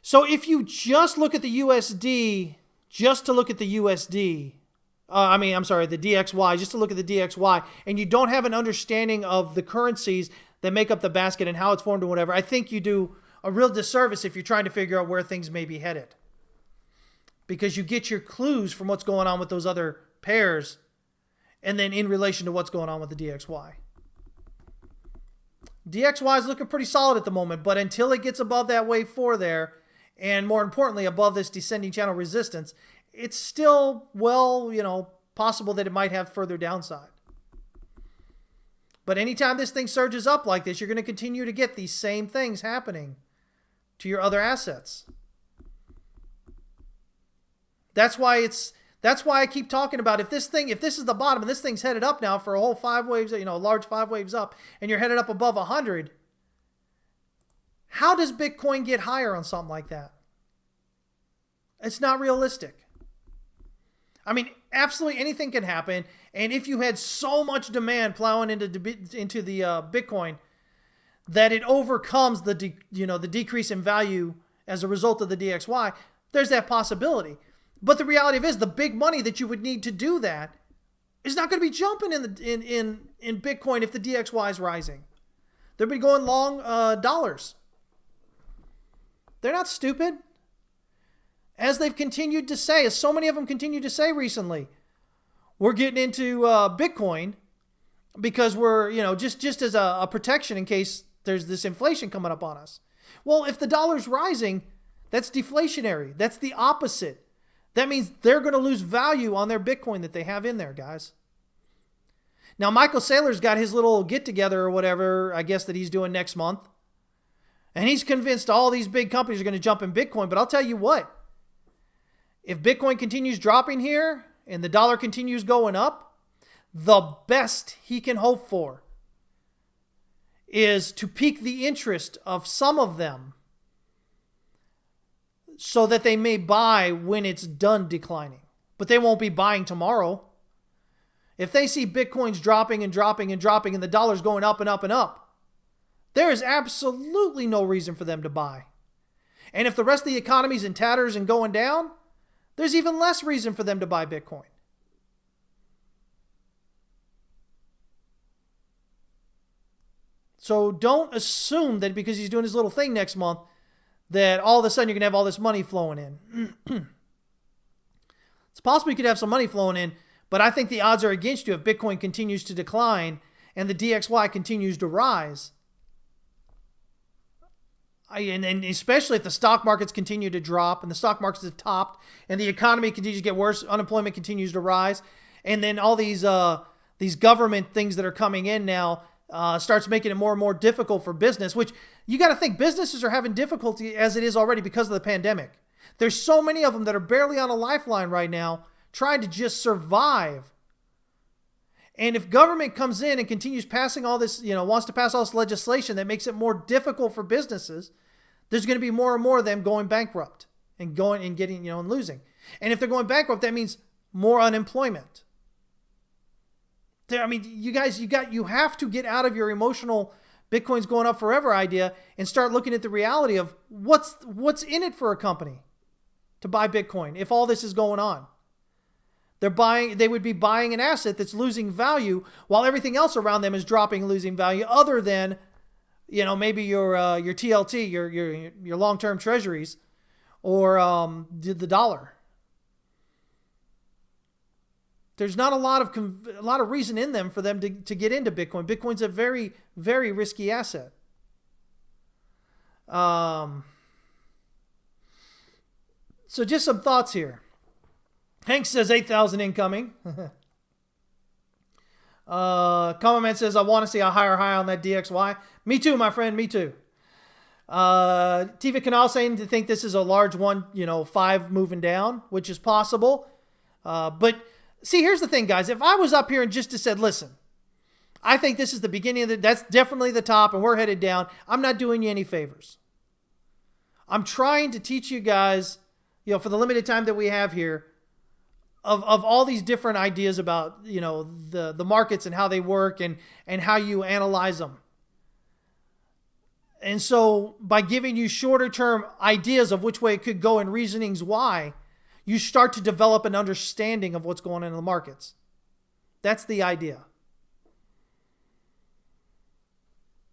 So if you just look at the USD, just to look at the USD, the DXY, just to look at the DXY, and you don't have an understanding of the currencies that make up the basket and how it's formed and whatever, I think you do a real disservice if you're trying to figure out where things may be headed. Because you get your clues from what's going on with those other pairs and then in relation to what's going on with the DXY. DXY is looking pretty solid at the moment, but until it gets above that wave 4 there, and more importantly, above this descending channel resistance, it's still, possible that it might have further downside. But anytime this thing surges up like this, you're going to continue to get these same things happening to your other assets. That's why I keep talking about if this is the bottom and this thing's headed up now for a whole 5 waves, large 5 waves up, and you're headed up above 100, how does Bitcoin get higher on something like that? It's not realistic. I mean, absolutely anything can happen. And if you had so much demand plowing into the Bitcoin that it overcomes the decrease in value as a result of the DXY, there's that possibility. But the reality of it is the big money that you would need to do that is not going to be jumping in Bitcoin if the DXY is rising. They'll be going long dollars. They're not stupid. As they've continued to say, as so many of them continue to say recently, we're getting into Bitcoin because we're, just as a protection in case there's this inflation coming up on us. Well, if the dollar's rising, that's deflationary. That's the opposite. That means they're going to lose value on their Bitcoin that they have in there, guys. Now, Michael Saylor's got his little get-together or whatever, I guess, that he's doing next month. And he's convinced all these big companies are going to jump in Bitcoin. But I'll tell you what, if Bitcoin continues dropping here and the dollar continues going up, the best he can hope for is to pique the interest of some of them so that they may buy when it's done declining. But they won't be buying tomorrow. If they see Bitcoin's dropping and dropping and dropping and the dollar's going up and up and up, there is absolutely no reason for them to buy. And if the rest of the economy's in tatters and going down, there's even less reason for them to buy Bitcoin. So don't assume that because he's doing his little thing next month, that all of a sudden you're going to have all this money flowing in. It's possible you could have some money flowing in, but I think the odds are against you if Bitcoin continues to decline and the DXY continues to rise. And especially if the stock markets continue to drop and the stock markets have topped and the economy continues to get worse, unemployment continues to rise, and then all these government things that are coming in now starts making it more and more difficult for business, which you got to think businesses are having difficulty as it is already because of the pandemic. There's so many of them that are barely on a lifeline right now trying to just survive. And if government comes in and continues passing all this, wants to pass all this legislation that makes it more difficult for businesses, there's going to be more and more of them going bankrupt and getting, and losing. And if they're going bankrupt, that means more unemployment. You guys, you have to get out of your emotional Bitcoin's going up forever idea and start looking at the reality of what's in it for a company to buy Bitcoin if all this is going on. They would be buying an asset that's losing value while everything else around them is dropping and losing value, other than, maybe your TLT, your long-term treasuries, or the dollar. There's not a lot of reason in them for them to get into Bitcoin. Bitcoin's a very, very risky asset. So just some thoughts here. Hank says 8,000 incoming. Common Man says, I want to see a higher high on that DXY. Me too, my friend. Me too. TV Canal saying to think this is a large one, 5 moving down, which is possible. But see, here's the thing, guys. If I was up here and just said, listen, I think this is the beginning that's definitely the top and we're headed down, I'm not doing you any favors. I'm trying to teach you guys, for the limited time that we have here, of all these different ideas about, you know, the markets and how they work and how you analyze them. And so by giving you shorter term ideas of which way it could go and reasonings why, you start to develop an understanding of what's going on in the markets. That's the idea.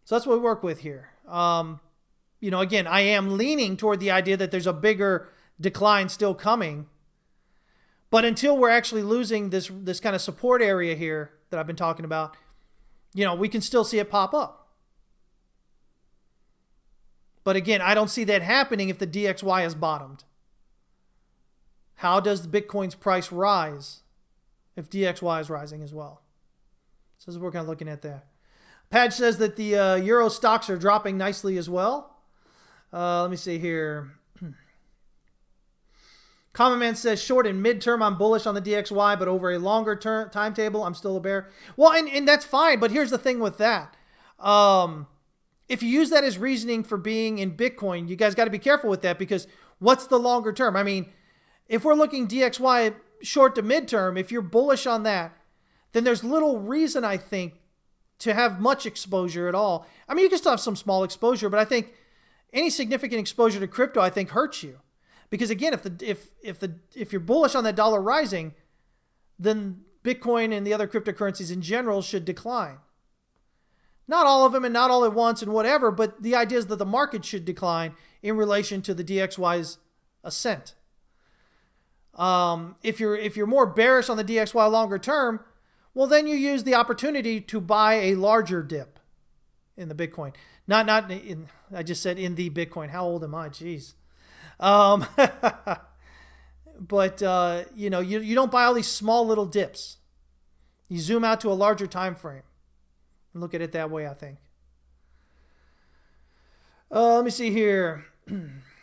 So that's what we work with here. You know, again, I am leaning toward the idea that there's a bigger decline still coming. But until we're actually losing this kind of support area here that I've been talking about, you know, we can still see it pop up. But again, I don't see that happening if the DXY has bottomed. How does Bitcoin's price rise if DXY is rising as well? So this is what we're kind of looking at there. Padge says that the Euro stocks are dropping nicely as well. Let me see here. Common Man says, short and midterm, I'm bullish on the DXY, but over a longer term timetable, I'm still a bear. Well, and that's fine, but here's the thing with that. If you use that as reasoning for being in Bitcoin, you guys got to be careful with that, because what's the longer term? I mean, if we're looking DXY short to midterm, if you're bullish on that, then there's little reason, I think, to have much exposure at all. I mean, you can still have some small exposure, but I think any significant exposure to crypto, I think, hurts you. Because again, if you're bullish on that dollar rising, then Bitcoin and the other cryptocurrencies in general should decline. Not all of them and not all at once and whatever, but the idea is that the market should decline in relation to the DXY's ascent. If you're more bearish on the DXY longer term, well, then you use the opportunity to buy a larger dip in the Bitcoin. I just said in the Bitcoin. How old am I? Jeez. But you know, you don't buy all these small little dips. You zoom out to a larger time frame and look at it that way, I think. Let me see here.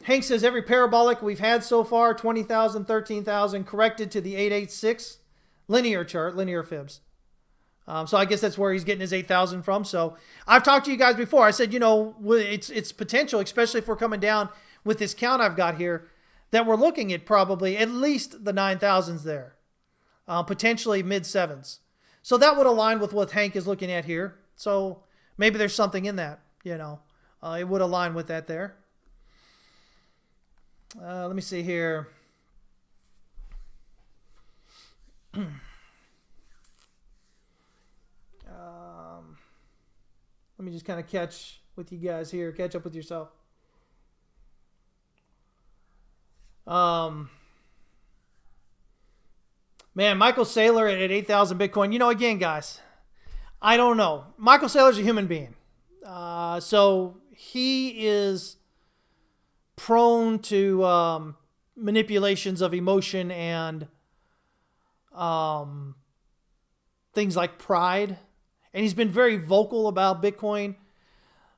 Hank says every parabolic we've had so far, 20,000, 13,000, corrected to the 886 linear chart, linear fibs. So I guess that's where he's getting his 8,000 from. So I've talked to you guys before. I said, you know, it's potential, especially if we're coming down with this count I've got here, that we're looking at probably at least the 9,000s there, potentially mid 7s. So that would align with what Hank is looking at here. So maybe there's something in that, you know, it would align with that there. Let me see here. Let me just kind of catch with you guys here, catch up with yourself. Man, Michael Saylor at 8,000 Bitcoin. You know, again, guys, I don't know. Michael Saylor's a human being. So he is prone to manipulations of emotion and things like pride. And he's been very vocal about Bitcoin.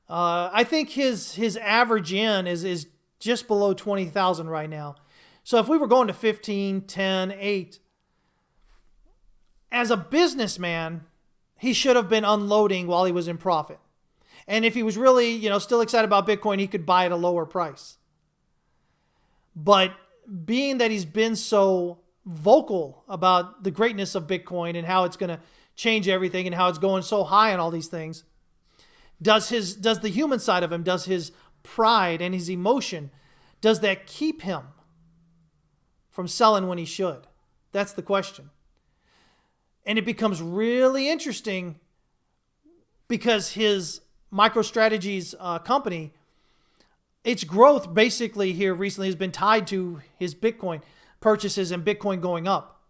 I think his average in is just below 20,000 right now. So if we were going to 15, 10, 8, as a businessman, he should have been unloading while he was in profit. And if he was really, you know, still excited about Bitcoin, he could buy at a lower price. But being that he's been so vocal about the greatness of Bitcoin and how it's going to change everything and how it's going so high and all these things, does the human side of him, does his pride and his emotion, does that keep him from selling when he should? That's the question. And it becomes really interesting because his MicroStrategies company, its growth basically here recently has been tied to his Bitcoin purchases and Bitcoin going up.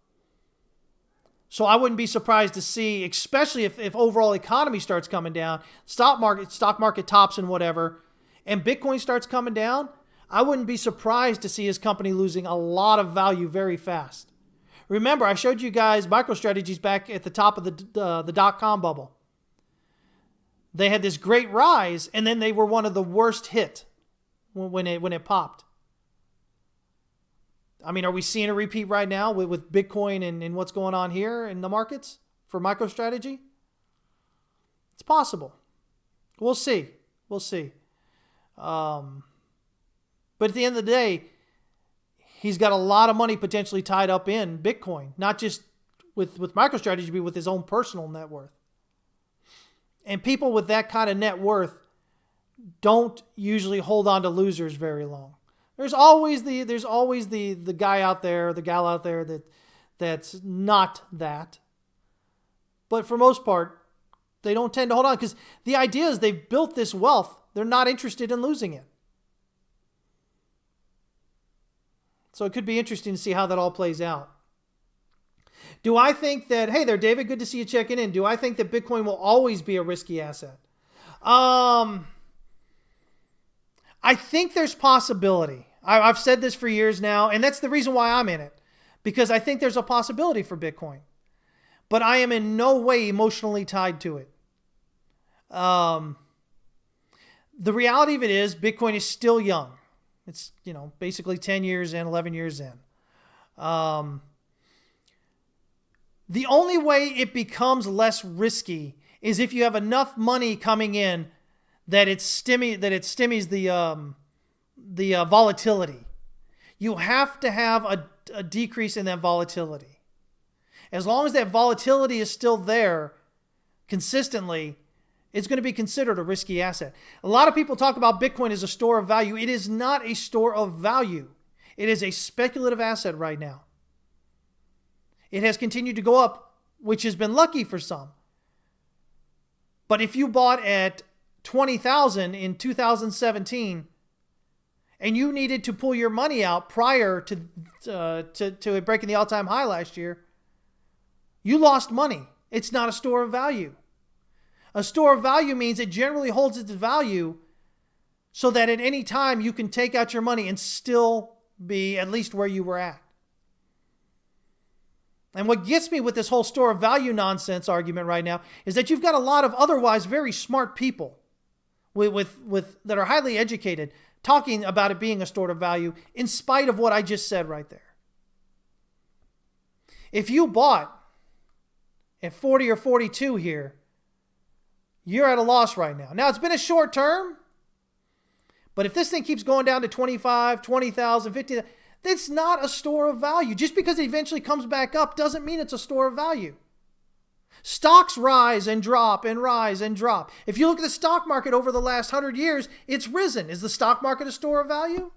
So I wouldn't be surprised to see, especially if overall economy starts coming down, stock market tops and whatever, and Bitcoin starts coming down, I wouldn't be surprised to see his company losing a lot of value very fast. Remember, I showed you guys MicroStrategies back at the top of the dot-com bubble. They had this great rise, and then they were one of the worst hit when it popped. I mean, are we seeing a repeat right now with Bitcoin and what's going on here in the markets for MicroStrategy? It's possible. We'll see. We'll see. But at the end of the day, he's got a lot of money potentially tied up in Bitcoin, not just with MicroStrategy, but with his own personal net worth. And people with that kind of net worth don't usually hold on to losers very long. There's always the guy out there, the gal out there that's not that. But for most part, they don't tend to hold on because the idea is they've built this wealth. They're not interested in losing it. So it could be interesting to see how that all plays out. Do I think that, hey there, David, good to see you checking in. Do I think that Bitcoin will always be a risky asset? I think there's possibility. I've said this for years now, and that's the reason why I'm in it, because I think there's a possibility for Bitcoin. But I am in no way emotionally tied to it. The reality of it is Bitcoin is still young. It's, basically 10 years in, 11 years in. The only way it becomes less risky is if you have enough money coming in that it stymies the volatility. You have to have a decrease in that volatility. As long as that volatility is still there consistently, it's going to be considered a risky asset. A lot of people talk about Bitcoin as a store of value. It is not a store of value. It is a speculative asset right now. It has continued to go up, which has been lucky for some. But if you bought at 20,000 in 2017 and you needed to pull your money out prior to it breaking the all-time high last year, you lost money. It's not a store of value. A store of value means it generally holds its value so that at any time you can take out your money and still be at least where you were at. And what gets me with this whole store of value nonsense argument right now is that you've got a lot of otherwise very smart people with that are highly educated talking about it being a store of value in spite of what I just said right there. If you bought at 40 or 42 here, you're at a loss right now. Now, it's been a short term, but if this thing keeps going down to 25, 20,000, 50,000, that's not a store of value. Just because it eventually comes back up doesn't mean it's a store of value. Stocks rise and drop and rise and drop. If you look at the stock market over the last 100 years, it's risen. Is the stock market a store of value?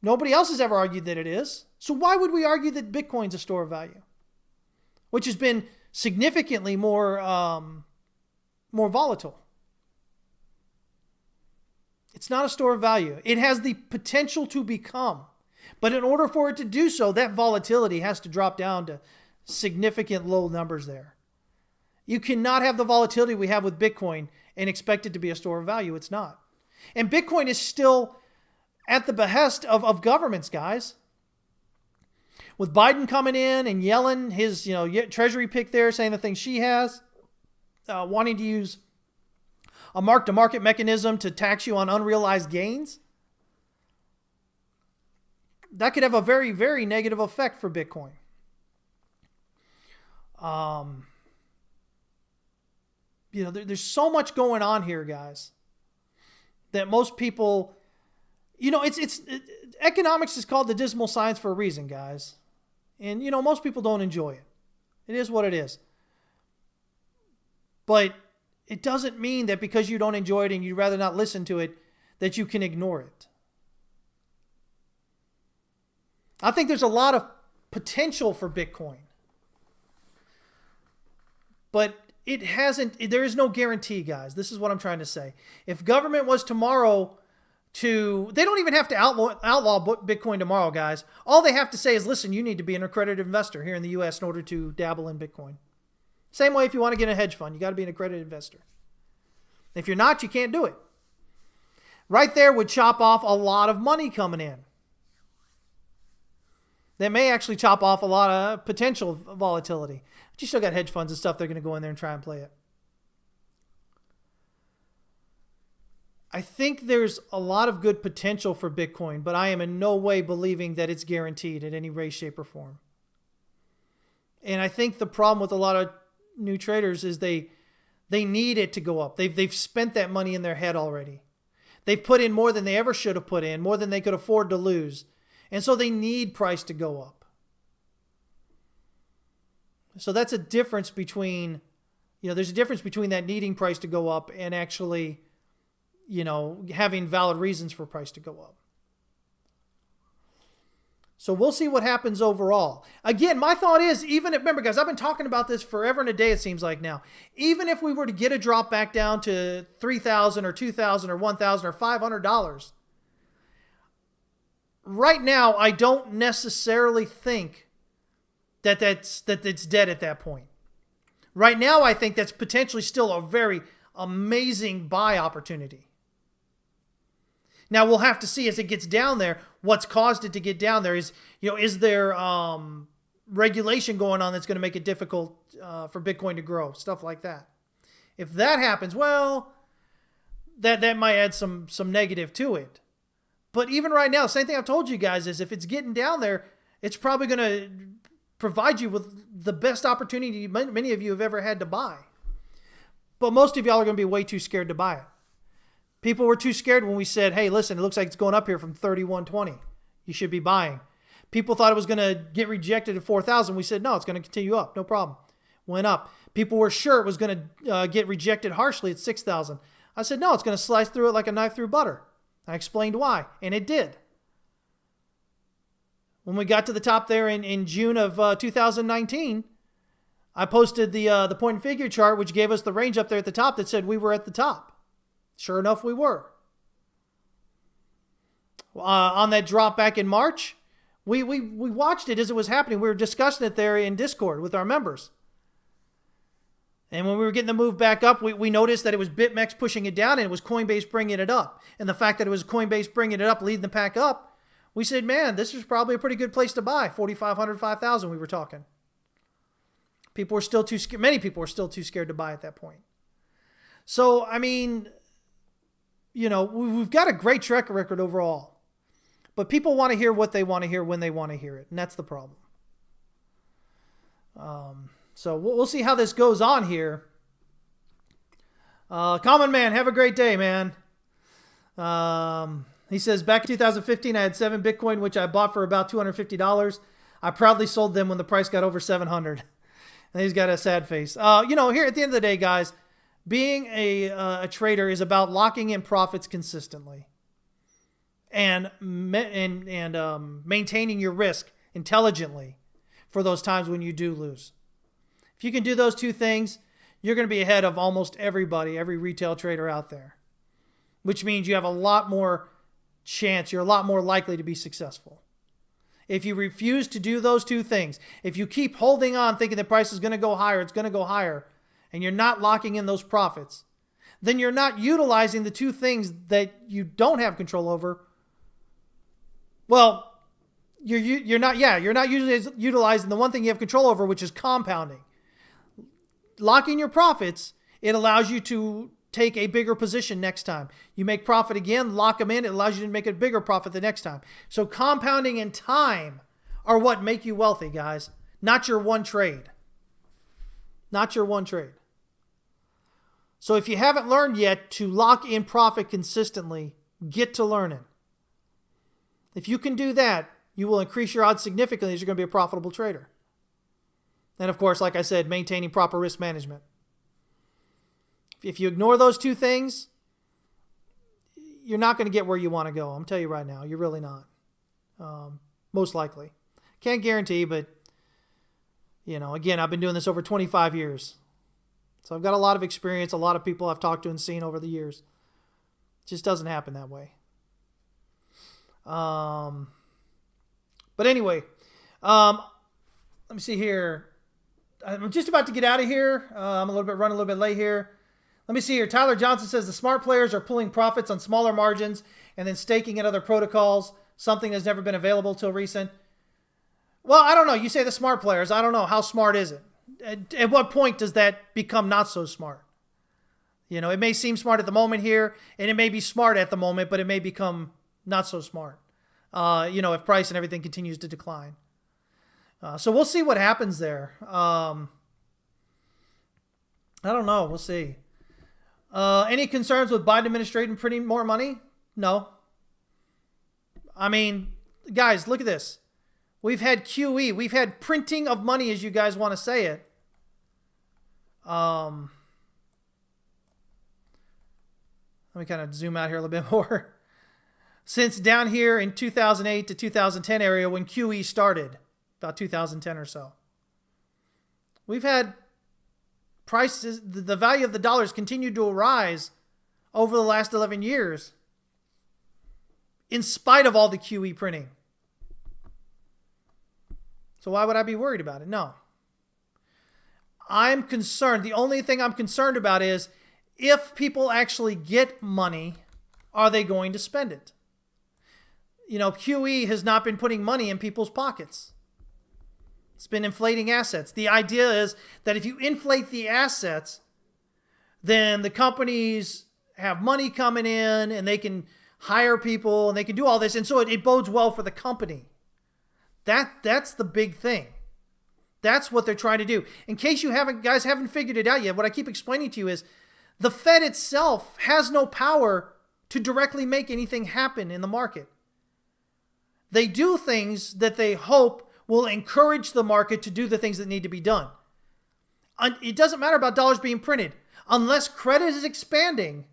Nobody else has ever argued that it is. So why would we argue that Bitcoin's a store of value? Which has been significantly more volatile. It's not a store of value. It has the potential to become. But in order for it to do so, that volatility has to drop down to significant low numbers there. You cannot have the volatility we have with Bitcoin and expect it to be a store of value. It's not. And Bitcoin is still at the behest of governments, guys. With Biden coming in and Yellen, his treasury pick there, saying the things she has, wanting to use a mark-to-market mechanism to tax you on unrealized gains, that could have a very, very negative effect for Bitcoin. There's so much going on here, guys, that most people, economics is called the dismal science for a reason, guys. And, most people don't enjoy it. It is what it is. But it doesn't mean that because you don't enjoy it and you'd rather not listen to it, that you can ignore it. I think there's a lot of potential for Bitcoin. But there is no guarantee, guys. This is what I'm trying to say. If government was tomorrow they don't even have to outlaw Bitcoin tomorrow, guys. All they have to say is, listen, you need to be an accredited investor here in the U.S. in order to dabble in Bitcoin. Same way if you want to get a hedge fund, you got to be an accredited investor. If you're not, you can't do it. Right there would chop off a lot of money coming in. That may actually chop off a lot of potential volatility. But you still got hedge funds and stuff. They're going to go in there and try and play it. I think there's a lot of good potential for Bitcoin, but I am in no way believing that it's guaranteed in any way, shape, or form. And I think the problem with a lot of new traders is they need it to go up. They've spent that money in their head already. They've put in more than they ever should have put in, more than they could afford to lose. And so they need price to go up. So that's a difference between, there's a difference between that needing price to go up and actually, having valid reasons for price to go up. So we'll see what happens overall. Again, my thought is, remember guys, I've been talking about this forever and a day, it seems like now. Even if we were to get a drop back down to $3,000 or $2,000 or $1,000 or $500, right now I don't necessarily think that it's dead at that point. Right now I think that's potentially still a very amazing buy opportunity. Now we'll have to see as it gets down there what's caused it to get down there. Is there regulation going on that's going to make it difficult for Bitcoin to grow, stuff like that. If that happens, well, that might add some negative to it. But even right now, same thing I've told you guys is if it's getting down there, it's probably going to provide you with the best opportunity many of you have ever had to buy. But most of y'all are going to be way too scared to buy it. People were too scared when we said, hey, listen, it looks like it's going up here from 31.20. You should be buying. People thought it was going to get rejected at 4,000. We said, no, it's going to continue up. No problem. Went up. People were sure it was going to get rejected harshly at 6,000. I said, no, it's going to slice through it like a knife through butter. I explained why, and it did. When we got to the top there in June of 2019, I posted the point and figure chart, which gave us the range up there at the top that said we were at the top. Sure enough, we were. On that drop back in March, we watched it as it was happening. We were discussing it there in Discord with our members. And when we were getting the move back up, we noticed that it was BitMEX pushing it down and it was Coinbase bringing it up. And the fact that it was Coinbase bringing it up, leading the pack up, we said, man, this is probably a pretty good place to buy. 4,500, 5,000 we were talking. People were still too scared. Many people were still too scared to buy at that point. So, I mean, we've got a great track record overall. But people want to hear what they want to hear when they want to hear it. And that's the problem. So we'll see how this goes on here. Common Man, have a great day, man. He says, back in 2015, I had 7 Bitcoin, which I bought for about $250. I proudly sold them when the price got over 700. And he's got a sad face. Here at the end of the day, guys, being a trader is about locking in profits consistently and maintaining your risk intelligently for those times when you do lose. If you can do those two things, you're going to be ahead of almost everybody, every retail trader out there, which means you have a lot more chance, you're a lot more likely to be successful. If you refuse to do those two things, if you keep holding on thinking the price is going to go higher, it's going to go higher, and you're not locking in those profits, then you're not utilizing the two things that you don't have control over. Well, you're not utilizing the one thing you have control over, which is compounding. Locking your profits, it allows you to take a bigger position next time. You make profit again, lock them in, it allows you to make a bigger profit the next time. So compounding and time are what make you wealthy, guys. Not your one trade. Not your one trade. So if you haven't learned yet to lock in profit consistently, get to learning. If you can do that, you will increase your odds significantly as you're going to be a profitable trader. And of course, like I said, maintaining proper risk management. If you ignore those two things, you're not going to get where you want to go. I'm telling you right now, you're really not. Most likely. Can't guarantee, but, again, I've been doing this over 25 years. So I've got a lot of experience, a lot of people I've talked to and seen over the years. It just doesn't happen that way. But anyway, let me see here. I'm just about to get out of here. I'm running a little bit late here. Let me see here. Tyler Johnson says the smart players are pulling profits on smaller margins and then staking in other protocols, something that's never been available till recent. Well, I don't know. You say the smart players. I don't know. How smart is it? At what point does that become not so smart? It may seem smart at the moment here, and it may be smart at the moment, but it may become not so smart, if price and everything continues to decline. So we'll see what happens there. I don't know. We'll see. Any concerns with Biden administration printing more money? No. I mean, guys, look at this. We've had QE. We've had printing of money, as you guys want to say it. Let me kind of zoom out here a little bit more. Since down here in 2008 to 2010 area when QE started, about 2010 or so, we've had prices, the value of the dollar has continued to rise over the last 11 years in spite of all the QE printing. So why would I be worried about it? No. I'm concerned. The only thing I'm concerned about is if people actually get money, are they going to spend it? You know, QE has not been putting money in people's pockets. It's been inflating assets. The idea is that if you inflate the assets, then the companies have money coming in and they can hire people and they can do all this. And so it bodes well for the company. That's the big thing. That's what they're trying to do. In case you guys haven't figured it out yet, what I keep explaining to you is the Fed itself has no power to directly make anything happen in the market. They do things that they hope will encourage the market to do the things that need to be done. It doesn't matter about dollars being printed. Unless credit is expanding,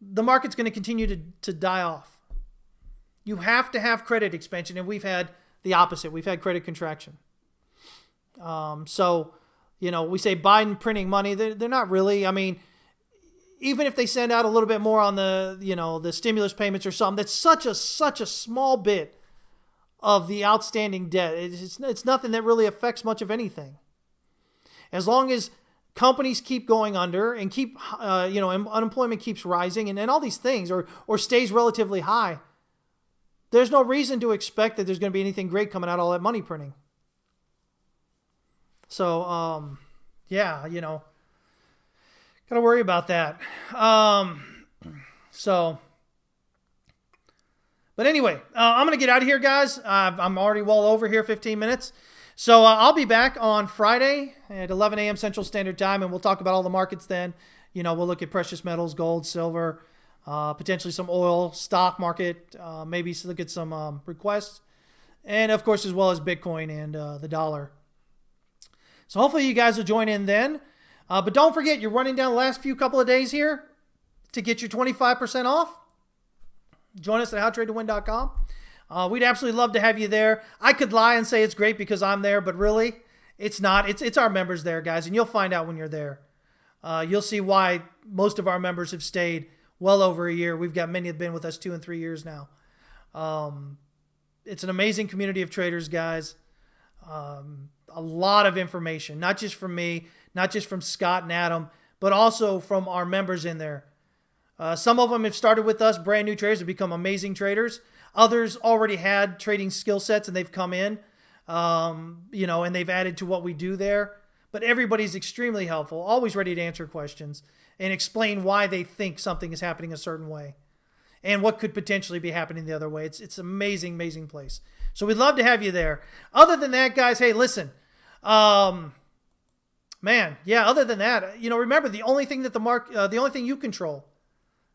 the market's going to continue to die off. You have to have credit expansion, and we've had the opposite. We've had credit contraction. So, you know, we say Biden printing money. They're not really. I mean, even if they send out a little bit more on the, you know, the stimulus payments or something, that's such a small bit of the outstanding debt. It's nothing that really affects much of anything. As long as companies keep going under and keep, unemployment keeps rising and all these things, or stays relatively high, there's no reason to expect that there's going to be anything great coming out of all that money printing. So, yeah, you know, got to worry about that. But anyway, I'm going to get out of here, guys. I'm already well over here, 15 minutes. So I'll be back on Friday at 11 a.m. Central Standard Time, and we'll talk about all the markets then. You know, we'll look at precious metals, gold, silver, potentially some oil, stock market, maybe look at some requests, and of course, as well as Bitcoin and the dollar. So hopefully you guys will join in then. But don't forget, you're running down the last couple of days here to get your 25% off. Join us at howtradetowin.com. We'd absolutely love to have you there. I could lie and say it's great because I'm there, but really, it's not. It's our members there, guys, and you'll find out when you're there. You'll see why most of our members have stayed well over a year. We've got many that have been with us 2 and 3 years now. It's an amazing community of traders, guys. A lot of information, not just from me, not just from Scott and Adam, but also from our members in there. Some of them have started with us, brand new traders, have become amazing traders. Others already had trading skill sets and they've come in, and they've added to what we do there. But everybody's extremely helpful, always ready to answer questions and explain why they think something is happening a certain way and what could potentially be happening the other way. It's an amazing, amazing place. So we'd love to have you there. Other than that, guys, hey, listen, other than that, remember the only thing that the only thing you control,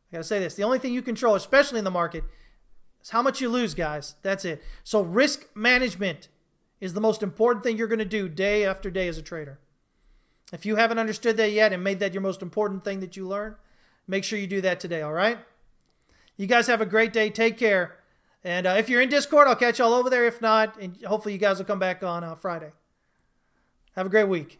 I got to say this, the only thing you control, especially in the market, is how much you lose, guys. That's it. So risk management is the most important thing you're going to do day after day as a trader. If you haven't understood that yet and made that your most important thing that you learn, make sure you do that today, all right? You guys have a great day. Take care. And if you're in Discord, I'll catch y'all over there. If not, and hopefully you guys will come back on Friday. Have a great week.